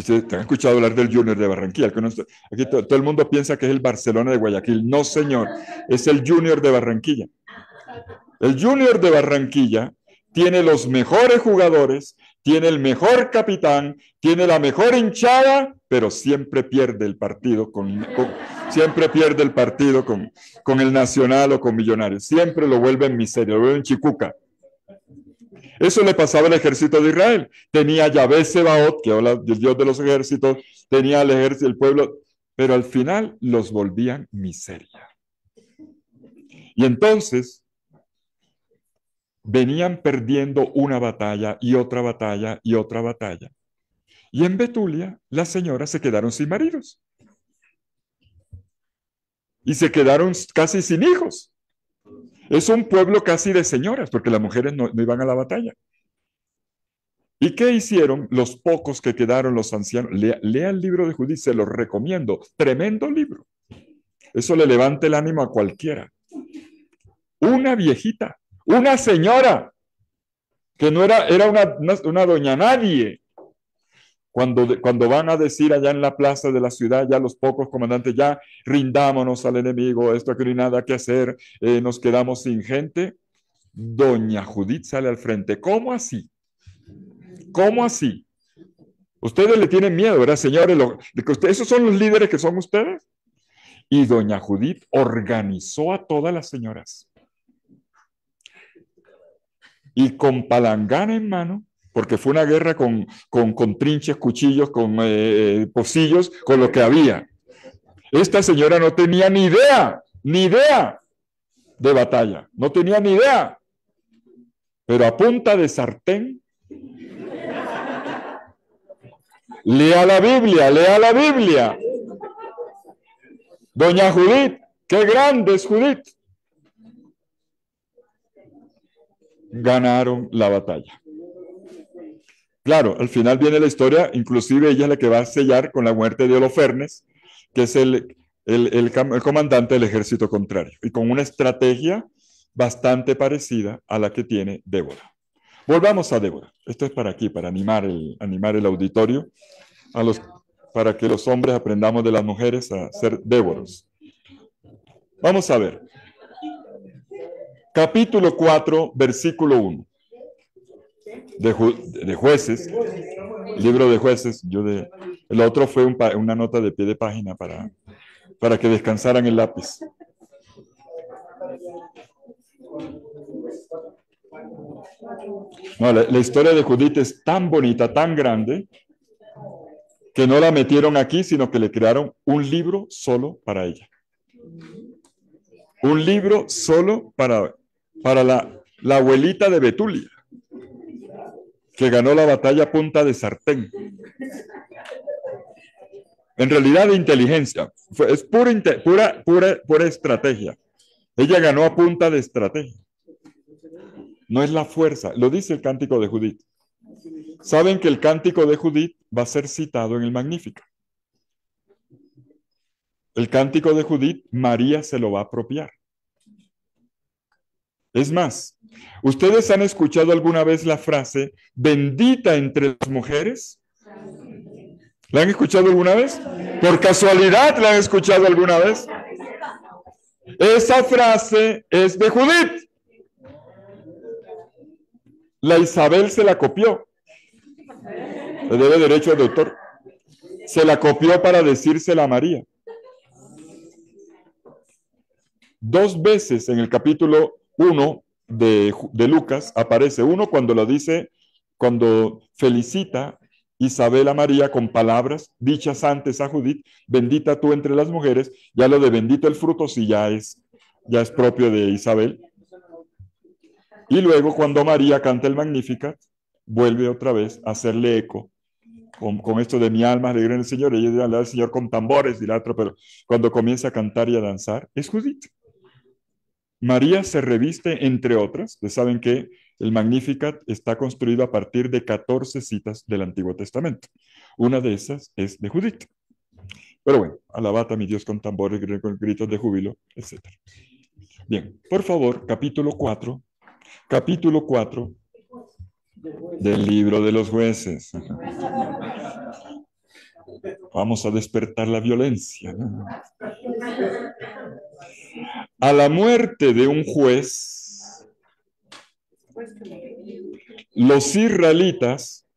[SPEAKER 1] ¿Te han escuchado hablar del Junior de Barranquilla? Aquí todo el mundo piensa que es el Barcelona de Guayaquil. No, señor, es el Junior de Barranquilla. El Junior de Barranquilla tiene los mejores jugadores, tiene el mejor capitán, tiene la mejor hinchada, pero siempre pierde el partido siempre pierde el partido con el Nacional o con Millonarios. Siempre lo vuelven miseria, lo vuelven chicuca. Eso le pasaba al ejército de Israel. Tenía a Yahvé Sebaot, que habla del Dios de los ejércitos, tenía al ejército del pueblo, pero al final los volvían miseria. Y entonces venían perdiendo una batalla y otra batalla y otra batalla. Y en Betulia las señoras se quedaron sin maridos. Y se quedaron casi sin hijos. Es un pueblo casi de señoras, porque las mujeres no iban a la batalla. ¿Y qué hicieron los pocos que quedaron, los ancianos? Lea el libro de Judith, se los recomiendo. Tremendo libro. Eso le levanta el ánimo a cualquiera. Una viejita, una señora, que no era una doña nadie. Cuando van a decir allá en la plaza de la ciudad, ya los pocos comandantes, ya rindámonos al enemigo, esto aquí no hay nada que hacer, nos quedamos sin gente. Doña Judith sale al frente. ¿Cómo así? ¿Cómo así? Ustedes le tienen miedo, ¿verdad, señores? ¿Esos son los líderes que son ustedes? Y doña Judith organizó a todas las señoras. Y con palangana en mano, porque fue una guerra con trinches, cuchillos, con pocillos, con lo que había. Esta señora no tenía ni idea de batalla, no tenía ni idea. Pero a punta de sartén, lea la Biblia. Doña Judith, qué grande es Judith. Ganaron la batalla. Claro, al final viene la historia, inclusive ella es la que va a sellar con la muerte de Holofernes, que es el comandante del ejército contrario, y con una estrategia bastante parecida a la que tiene Débora. Volvamos a Débora. Esto es para aquí, para animar el auditorio, para que los hombres aprendamos de las mujeres a ser Déboros. Vamos a ver. Capítulo 4, versículo 1. De Jueces, libro de Jueces. El otro fue una nota de pie de página para que descansaran el lápiz. No, la historia de Judith es tan bonita, tan grande, que no la metieron aquí, sino que le crearon un libro solo para ella. Un libro solo para la abuelita de Betulia, que ganó la batalla a punta de sartén. En realidad de inteligencia, es pura estrategia. Ella ganó a punta de estrategia. No es la fuerza, lo dice el Cántico de Judith. Saben que el Cántico de Judith va a ser citado en el Magnífica. El Cántico de Judith, María se lo va a apropiar. Es más, ¿ustedes han escuchado alguna vez la frase bendita entre las mujeres? ¿La han escuchado alguna vez? ¿Por casualidad la han escuchado alguna vez? Esa frase es de Judith. La Isabel se la copió. Le debe derecho de autor. Se la copió para decírsela a María. 2 veces en el capítulo 1 de Lucas aparece. Uno cuando felicita Isabel a María con palabras dichas antes a Judith, bendita tú entre las mujeres. Ya lo de bendito el fruto sí ya es propio de Isabel. Y luego cuando María canta el Magnificat, vuelve otra vez a hacerle eco con esto de mi alma alegra en el Señor. Ella dirá al Señor con tambores y la otra, pero cuando comienza a cantar y a danzar, es Judith. María se reviste, entre otras. Ustedes saben que el Magnificat está construido a partir de 14 citas del Antiguo Testamento. Una de esas es de Judith. Pero bueno, alabad a mi Dios con tambores, con gritos de júbilo, etc. Bien, por favor, capítulo 4 del libro de los jueces. Vamos a despertar la violencia, ¿no? A la muerte de un juez, los israelitas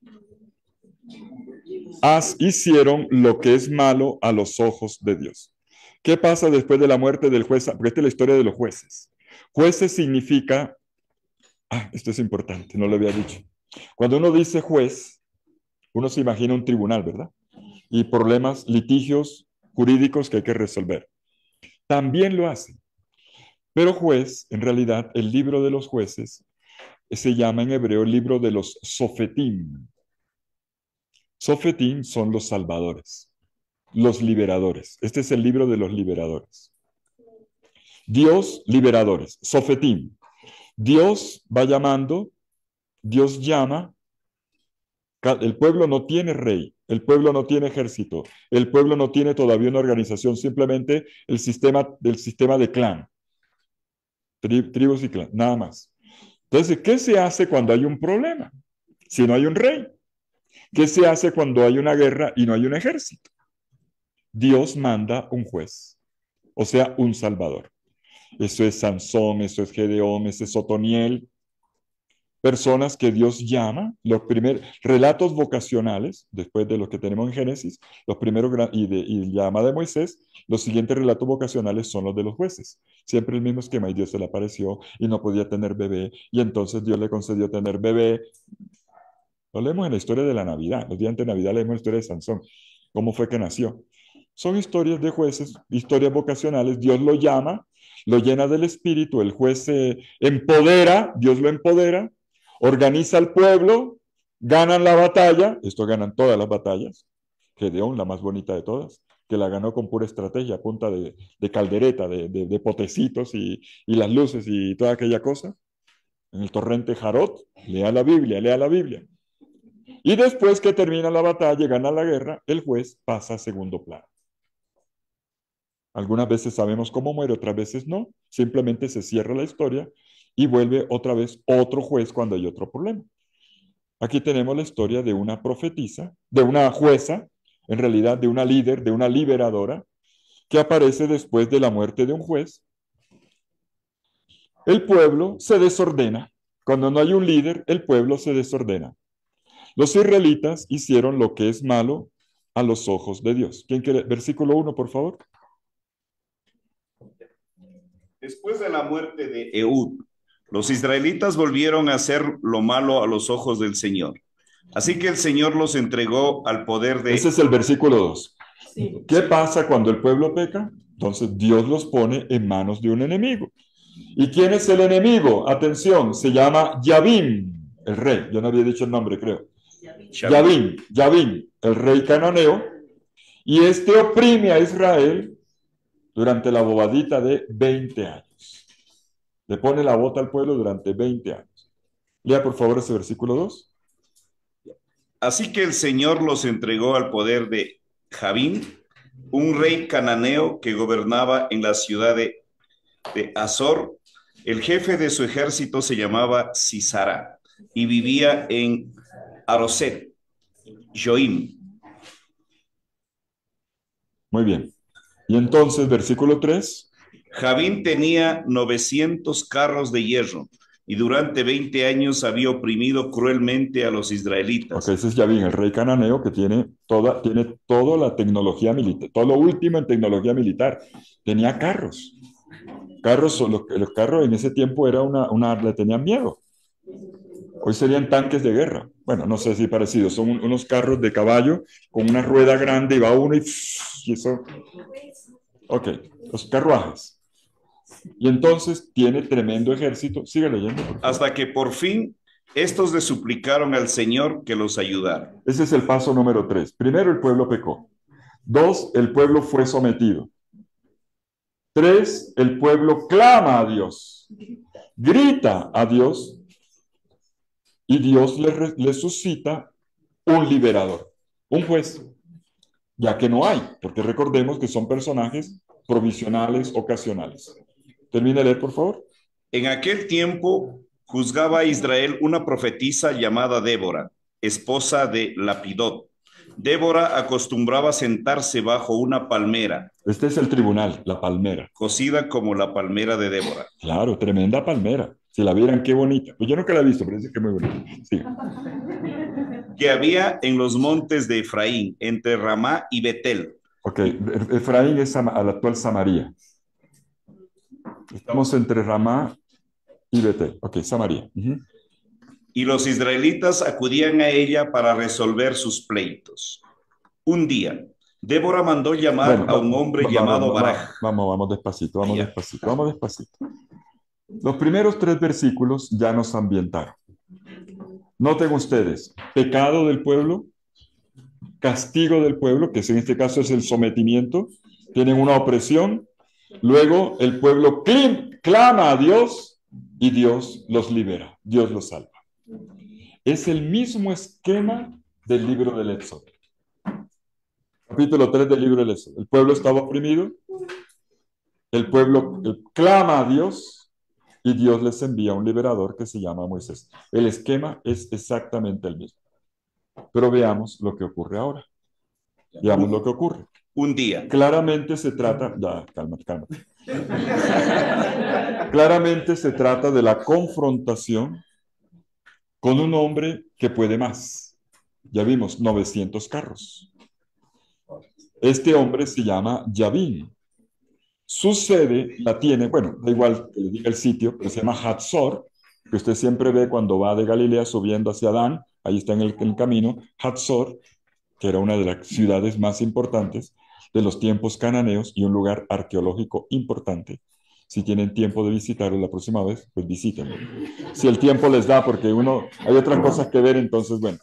[SPEAKER 1] hicieron lo que es malo a los ojos de Dios. ¿Qué pasa después de la muerte del juez? Porque esta es la historia de los jueces. Jueces significa, esto es importante, no lo había dicho. Cuando uno dice juez, uno se imagina un tribunal, ¿verdad? Y problemas, litigios jurídicos que hay que resolver. También lo hace. Pero juez, en realidad, el libro de los jueces se llama en hebreo el libro de los Sofetim. Sofetim son los salvadores, los liberadores. Este es el libro de los liberadores. Dios, liberadores, Sofetim. Dios va llamando, Dios llama. El pueblo no tiene rey, el pueblo no tiene ejército, el pueblo no tiene todavía una organización, simplemente el sistema de clan, tribus y clan, nada más. Entonces, ¿qué se hace cuando hay un problema? Si no hay un rey. ¿Qué se hace cuando hay una guerra y no hay un ejército? Dios manda un juez, o sea, un salvador. Eso es Sansón, eso es Gedeón, ese es Otoniel. Personas que Dios llama, los primeros relatos vocacionales, después de lo que tenemos en Génesis, los primeros y llama de Moisés, los siguientes relatos vocacionales son los de los jueces. Siempre el mismo esquema, y Dios se le apareció y no podía tener bebé, y entonces Dios le concedió tener bebé. Lo leemos en la historia de la Navidad, los días antes de Navidad leemos la historia de Sansón, cómo fue que nació. Son historias de jueces, historias vocacionales, Dios lo llama, lo llena del Espíritu, el juez se empodera, Dios lo empodera, organiza al pueblo, ganan la batalla, esto ganan todas las batallas, Gedeón, la más bonita de todas, que la ganó con pura estrategia, a punta de caldereta, de potecitos y las luces y toda aquella cosa. En el torrente Jarot, lea la Biblia, lea la Biblia. Y después que termina la batalla y gana la guerra, el juez pasa a segundo plano. Algunas veces sabemos cómo muere, otras veces no. Simplemente se cierra la historia y vuelve otra vez otro juez cuando hay otro problema. Aquí tenemos la historia de una profetisa, de una jueza, en realidad de una líder, de una liberadora, que aparece después de la muerte de un juez. El pueblo se desordena. Cuando no hay un líder, el pueblo se desordena. Los israelitas hicieron lo que es malo a los ojos de Dios. ¿Quién quiere? Versículo 1, por favor.
[SPEAKER 3] Después de la muerte de Ehud, los israelitas volvieron a hacer lo malo a los ojos del Señor. Así que el Señor los entregó al poder de...
[SPEAKER 1] Ese es el versículo 2. Sí. ¿Qué pasa cuando el pueblo peca? Entonces Dios los pone en manos de un enemigo. ¿Y quién es el enemigo? Atención, se llama Yabín, el rey. Yo no había dicho el nombre, creo. Yabín, el rey cananeo. Y este oprime a Israel durante la bobadita de 20 años. Le pone la bota al pueblo durante 20 años. Lea por favor ese versículo 2.
[SPEAKER 3] Así que el Señor los entregó al poder de Jabín, un rey cananeo que gobernaba en la ciudad de Azor. El jefe de su ejército se llamaba Sisara y vivía en Aroset, Joim.
[SPEAKER 1] Muy bien. Y entonces, versículo 3.
[SPEAKER 3] Jabín tenía 900 carros de hierro y durante 20 años había oprimido cruelmente a los israelitas.
[SPEAKER 1] Ok, ese es Yabín, el rey cananeo que tiene toda la tecnología militar, todo lo último en tecnología militar. Tenía carros. Los carros en ese tiempo le tenían miedo. Hoy serían tanques de guerra. Bueno, no sé si parecidos. Son unos carros de caballo con una rueda grande y va uno y eso. Ok, los carruajes. Y entonces tiene tremendo ejército. Sigue leyendo, por favor.
[SPEAKER 3] Hasta que por fin Estos le suplicaron al Señor que los ayudara.
[SPEAKER 1] Ese es el paso número 3. Primero, el pueblo pecó. 2, el pueblo fue sometido. 3, el pueblo clama a Dios, grita a Dios y Dios le suscita un liberador, un juez, ya que no hay, porque recordemos que son personajes provisionales, ocasionales. Termina de leer, por favor.
[SPEAKER 3] En aquel tiempo juzgaba a Israel una profetisa llamada Débora, esposa de Lapidot. Débora acostumbraba sentarse bajo una palmera.
[SPEAKER 1] Este es el tribunal, la palmera.
[SPEAKER 3] Cocida como la palmera de Débora.
[SPEAKER 1] Claro, tremenda palmera. Si la vieran, qué bonita. Pues yo nunca la he visto, pero dice que es muy bonita. Sí.
[SPEAKER 3] Que había en los montes de Efraín, entre Ramá y Betel.
[SPEAKER 1] Ok, Efraín es a la actual Samaria. Estamos entre Ramá y Betel. Ok, Samaria.
[SPEAKER 3] Y los israelitas acudían a ella para resolver sus pleitos. Un día, Débora mandó llamar a un hombre llamado Baraj.
[SPEAKER 1] Vamos despacito, vamos despacito. Los primeros 3 versículos ya nos ambientaron. Noten ustedes, pecado del pueblo, castigo del pueblo, que en este caso es el sometimiento, tienen una opresión, luego el pueblo clama a Dios y Dios los libera, Dios los salva. Es el mismo esquema del libro del Éxodo. Capítulo 3 del libro del Éxodo. El pueblo estaba oprimido, el pueblo clama a Dios y Dios les envía un liberador que se llama Moisés. El esquema es exactamente el mismo. Pero veamos lo que ocurre ahora. Veamos lo que ocurre.
[SPEAKER 3] Un día.
[SPEAKER 1] Claramente se trata... Ya, cálmate. Claramente se trata de la confrontación con un hombre que puede más. Ya vimos, 900 carros. Este hombre se llama Yabín. Su sede la tiene, bueno, da igual que le diga el sitio, pero se llama Hatzor, que usted siempre ve cuando va de Galilea subiendo hacia Dan, ahí está en el camino, Hatzor, que era una de las ciudades más importantes de los tiempos cananeos y un lugar arqueológico importante. Si tienen tiempo de visitarlo la próxima vez, pues visítenlo. Si el tiempo les da, porque hay otras cosas que ver, entonces, bueno.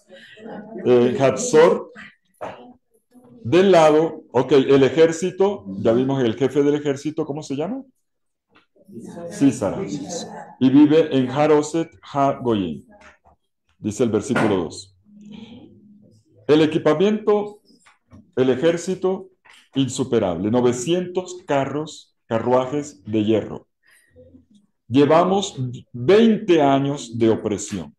[SPEAKER 1] Hatzor, del lado, ok, el ejército, ya vimos el jefe del ejército, ¿cómo se llama? Sísara. Y vive en Haroset HaGoyim, dice el versículo 2. El equipamiento, el ejército, insuperable, 900 carruajes de hierro. Llevamos 20 años de opresión.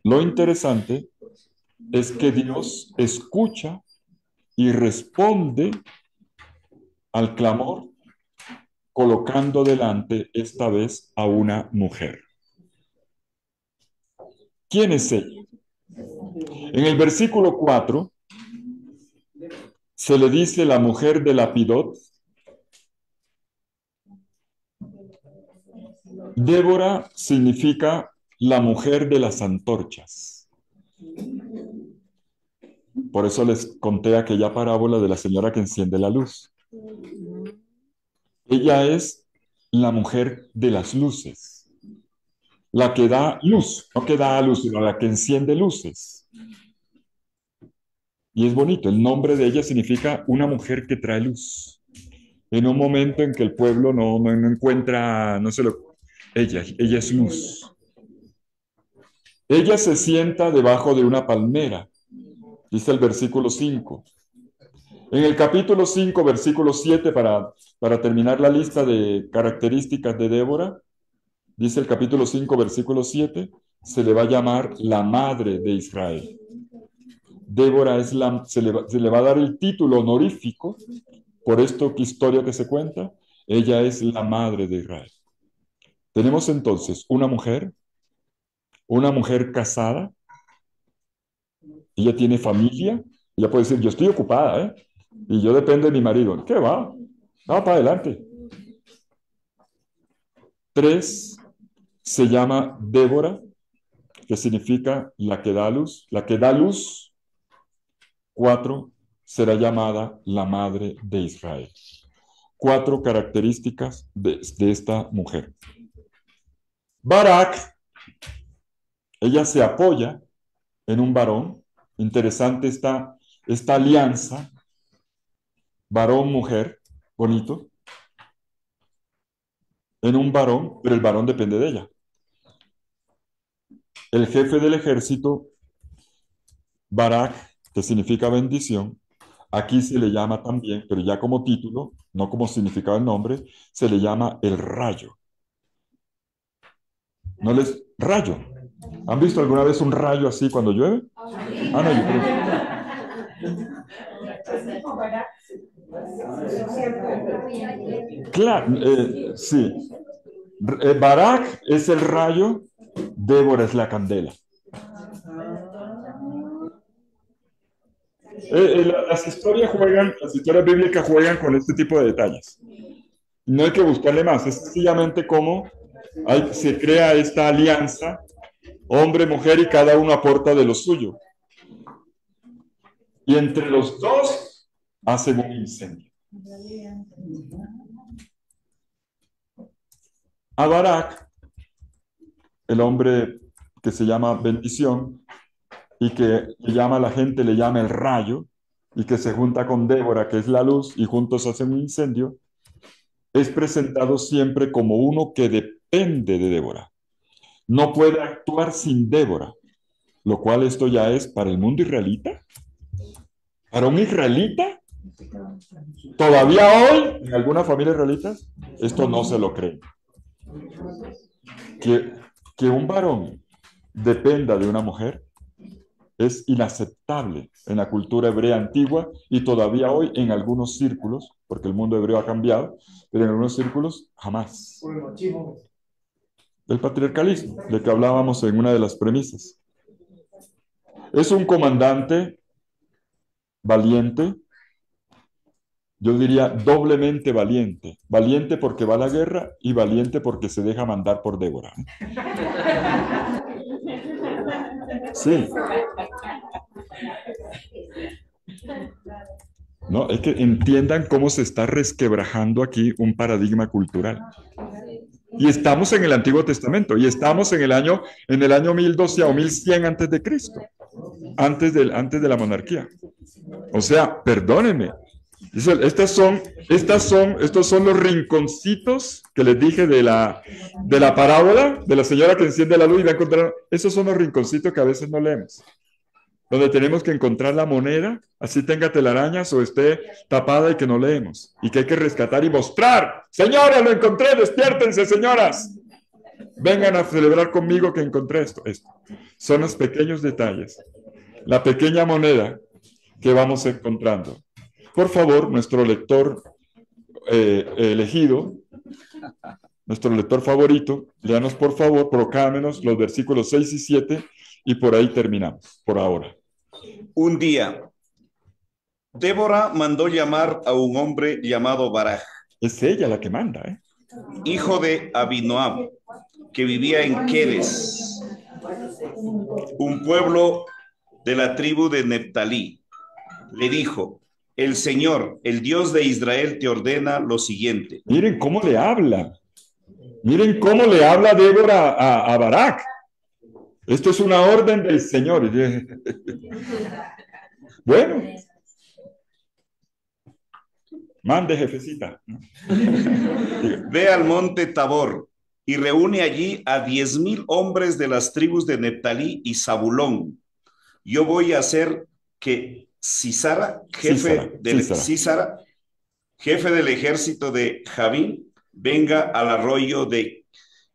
[SPEAKER 1] Lo interesante es que Dios escucha y responde al clamor colocando delante esta vez a una mujer. ¿Quién es ella? En el versículo 4 se le dice la mujer de Lapidot. Débora significa la mujer de las antorchas. Por eso les conté aquella parábola de la señora que enciende la luz. Ella es la mujer de las luces, la que da luz, no que da a luz, sino la que enciende luces. Y es bonito, el nombre de ella significa una mujer que trae luz. En un momento en que el pueblo no encuentra, ella es luz. Ella se sienta debajo de una palmera, dice el versículo 5. En el capítulo 5, versículo 7, para terminar la lista de características de Débora, dice el capítulo 5, versículo 7, se le va a llamar la madre de Israel. Débora se le va a dar el título honorífico por esta historia que se cuenta. Ella es la madre de Israel. Tenemos entonces una mujer casada, ella tiene familia, ella puede decir, yo estoy ocupada, y yo dependo de mi marido. ¿Qué va? Va para adelante. 3, se llama Débora, que significa la que da luz. La que da luz. 4, será llamada la madre de Israel. 4 características de esta mujer. Barak Ella se apoya en un varón. Interesante esta alianza, varón-mujer, bonito, en un varón, pero el varón depende de ella. El jefe del ejército, Barak, que significa bendición, aquí se le llama también, pero ya como título, no como significado el nombre, se le llama el rayo. ¿No les? Rayo. ¿Han visto alguna vez un rayo así cuando llueve? Ah, no, yo creo. Claro, sí. Barak es el rayo, Débora es la candela. Las historias bíblicas juegan con este tipo de detalles. No hay que buscarle más, es sencillamente cómo se crea esta alianza, hombre, mujer, y cada uno aporta de lo suyo. Y entre los dos hacen un incendio. A Barak, el hombre que se llama bendición, y que la gente le llama el rayo, y que se junta con Débora, que es la luz, y juntos hacen un incendio, es presentado siempre como uno que depende de Débora. No puede actuar sin Débora, lo cual esto ya es para el mundo israelita. Para un israelita, todavía hoy, en algunas familias israelitas, esto no se lo creen. Que un varón dependa de una mujer es inaceptable en la cultura hebrea antigua y todavía hoy en algunos círculos, porque el mundo hebreo ha cambiado, pero en algunos círculos jamás. El patriarcalismo, de que hablábamos en una de las premisas. Es un comandante valiente, yo diría doblemente valiente. Valiente porque va a la guerra y valiente porque se deja mandar por Débora. Sí. No, es que entiendan cómo se está resquebrajando aquí un paradigma cultural. Y estamos en el Antiguo Testamento, y estamos en el año 1012 o 1100 antes de Cristo, antes de la monarquía. O sea, perdónenme. Estos son los rinconcitos que les dije de la parábola de la señora que enciende la luz y va a encontrar. Esos son los rinconcitos que a veces no leemos, donde tenemos que encontrar la moneda, así tenga telarañas o esté tapada y que no leemos, y que hay que rescatar y mostrar. Señoras, lo encontré, despiértense, señoras. Vengan a celebrar conmigo que encontré esto. Son los pequeños detalles, la pequeña moneda que vamos encontrando. Por favor, nuestro lector elegido, nuestro lector favorito, léanos por favor, proclámenos los versículos 6 y 7 y por ahí terminamos, por ahora.
[SPEAKER 3] Un día, Débora mandó llamar a un hombre llamado Barak.
[SPEAKER 1] Es ella la que manda, ¿eh?
[SPEAKER 3] Hijo de Abinoam, que vivía en Quedes, un pueblo de la tribu de Neftalí. Le dijo: el Señor, el Dios de Israel, te ordena lo siguiente.
[SPEAKER 1] Miren cómo le habla. Miren cómo le habla Débora a Barak. Esto es una orden del Señor. Bueno. Mande, jefecita.
[SPEAKER 3] Ve al monte Tabor y reúne allí a 10,000 hombres de las tribus de Neftalí y Zabulón. Yo voy a hacer que Sísara, jefe del ejército de Javín, venga al arroyo de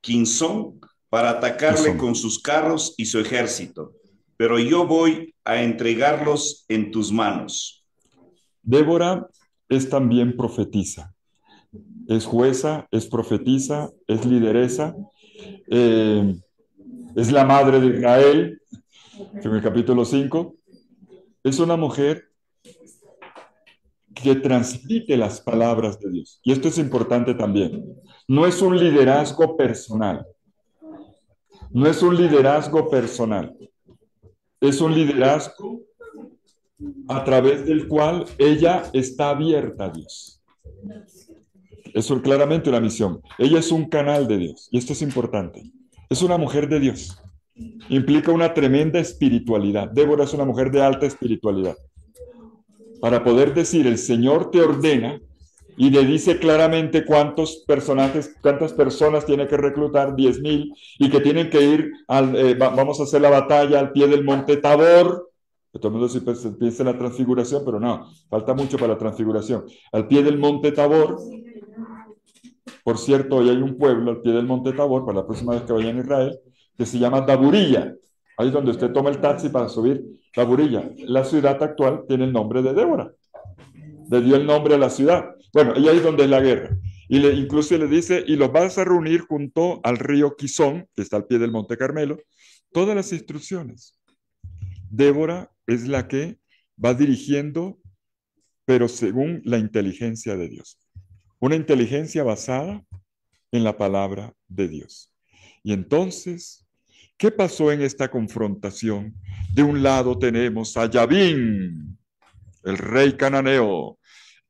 [SPEAKER 3] Quinzón para atacarle con sus carros y su ejército. Pero yo voy a entregarlos en tus manos.
[SPEAKER 1] Débora es también profetisa. Es jueza, es profetisa, es lideresa, es la madre de Israel, en el capítulo 5. Es una mujer que transmite las palabras de Dios. Y esto es importante también. No es un liderazgo personal. No es un liderazgo personal. Es un liderazgo a través del cual ella está abierta a Dios. Eso es claramente una misión. Ella es un canal de Dios. Y esto es importante. Es una mujer de Dios. Implica una tremenda espiritualidad. Débora es una mujer de alta espiritualidad. Para poder decir, el Señor te ordena y le dice claramente cuántos personajes, cuántas personas tiene que reclutar, 10,000, y que tienen que ir, vamos a hacer la batalla al pie del monte Tabor. Todo el mundo piensa en la transfiguración, pero no, falta mucho para la transfiguración. Al pie del monte Tabor. Por cierto, hoy hay un pueblo al pie del monte Tabor, para la próxima vez que vaya a Israel, que se llama Daburilla. Ahí es donde usted toma el taxi para subir. Daburilla. La ciudad actual tiene el nombre de Débora. Le dio el nombre a la ciudad. Bueno, y ahí es donde es la guerra. Y incluso le dice, y los vas a reunir junto al río Quizón, que está al pie del monte Carmelo, todas las instrucciones. Débora es la que va dirigiendo, pero según la inteligencia de Dios. Una inteligencia basada en la palabra de Dios. Y entonces, ¿qué pasó en esta confrontación? De un lado tenemos a Yabín, el rey cananeo,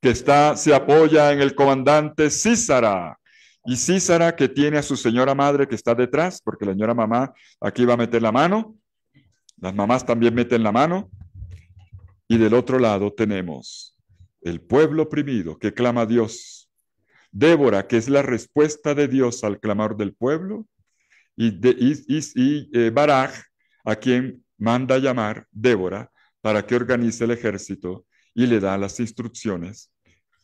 [SPEAKER 1] que se apoya en el comandante Sísara. Y Sísara, que tiene a su señora madre que está detrás, porque la señora mamá aquí va a meter la mano. Las mamás también meten la mano. Y del otro lado tenemos el pueblo oprimido que clama a Dios. Débora, que es la respuesta de Dios al clamor del pueblo. Y Baraj, a quien manda llamar Débora para que organice el ejército y le da las instrucciones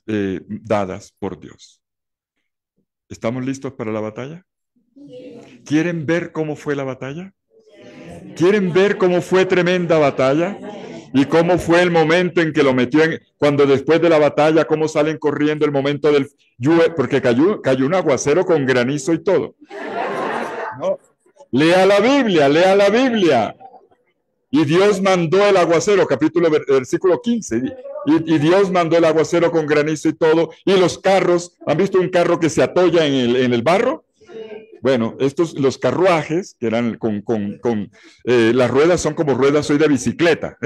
[SPEAKER 1] dadas por Dios. ¿Estamos listos para la batalla? ¿Quieren ver cómo fue la batalla? ¿Quieren ver cómo fue tremenda batalla? ¿Y cómo fue el momento en que lo metió cuando después de la batalla, cómo salen corriendo el momento del lluvia? Porque cayó un aguacero con granizo y todo. ¿No? Lea la Biblia, lea la Biblia. Y Dios mandó el aguacero, versículo 15. Y Dios mandó el aguacero con granizo y todo. Y los carros, ¿han visto un carro que se atolla en el barro? Bueno, los carruajes, que eran las ruedas son como ruedas hoy de bicicleta,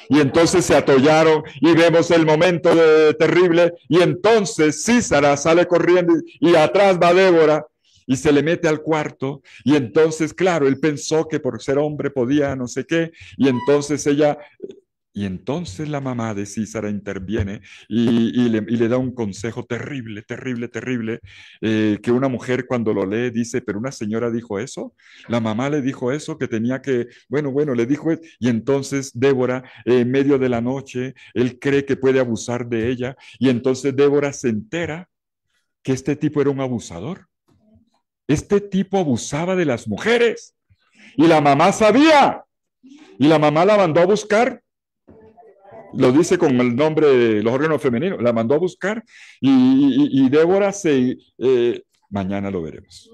[SPEAKER 1] y entonces se atollaron y vemos el momento terrible, y entonces Sísara sale corriendo y atrás va Débora y se le mete al cuarto, y entonces, claro, él pensó que por ser hombre podía no sé qué, y entonces la mamá de Sísara interviene y le da un consejo terrible, terrible, terrible, que una mujer cuando lo lee dice, pero una señora dijo eso, la mamá le dijo eso, que tenía que, bueno, le dijo, y entonces Débora, en medio de la noche, él cree que puede abusar de ella, y entonces Débora se entera que este tipo era un abusador. Este tipo abusaba de las mujeres, y la mamá sabía, y la mamá la mandó a buscar. Lo dice con el nombre de los órganos femeninos, la mandó a buscar y Débora mañana lo veremos.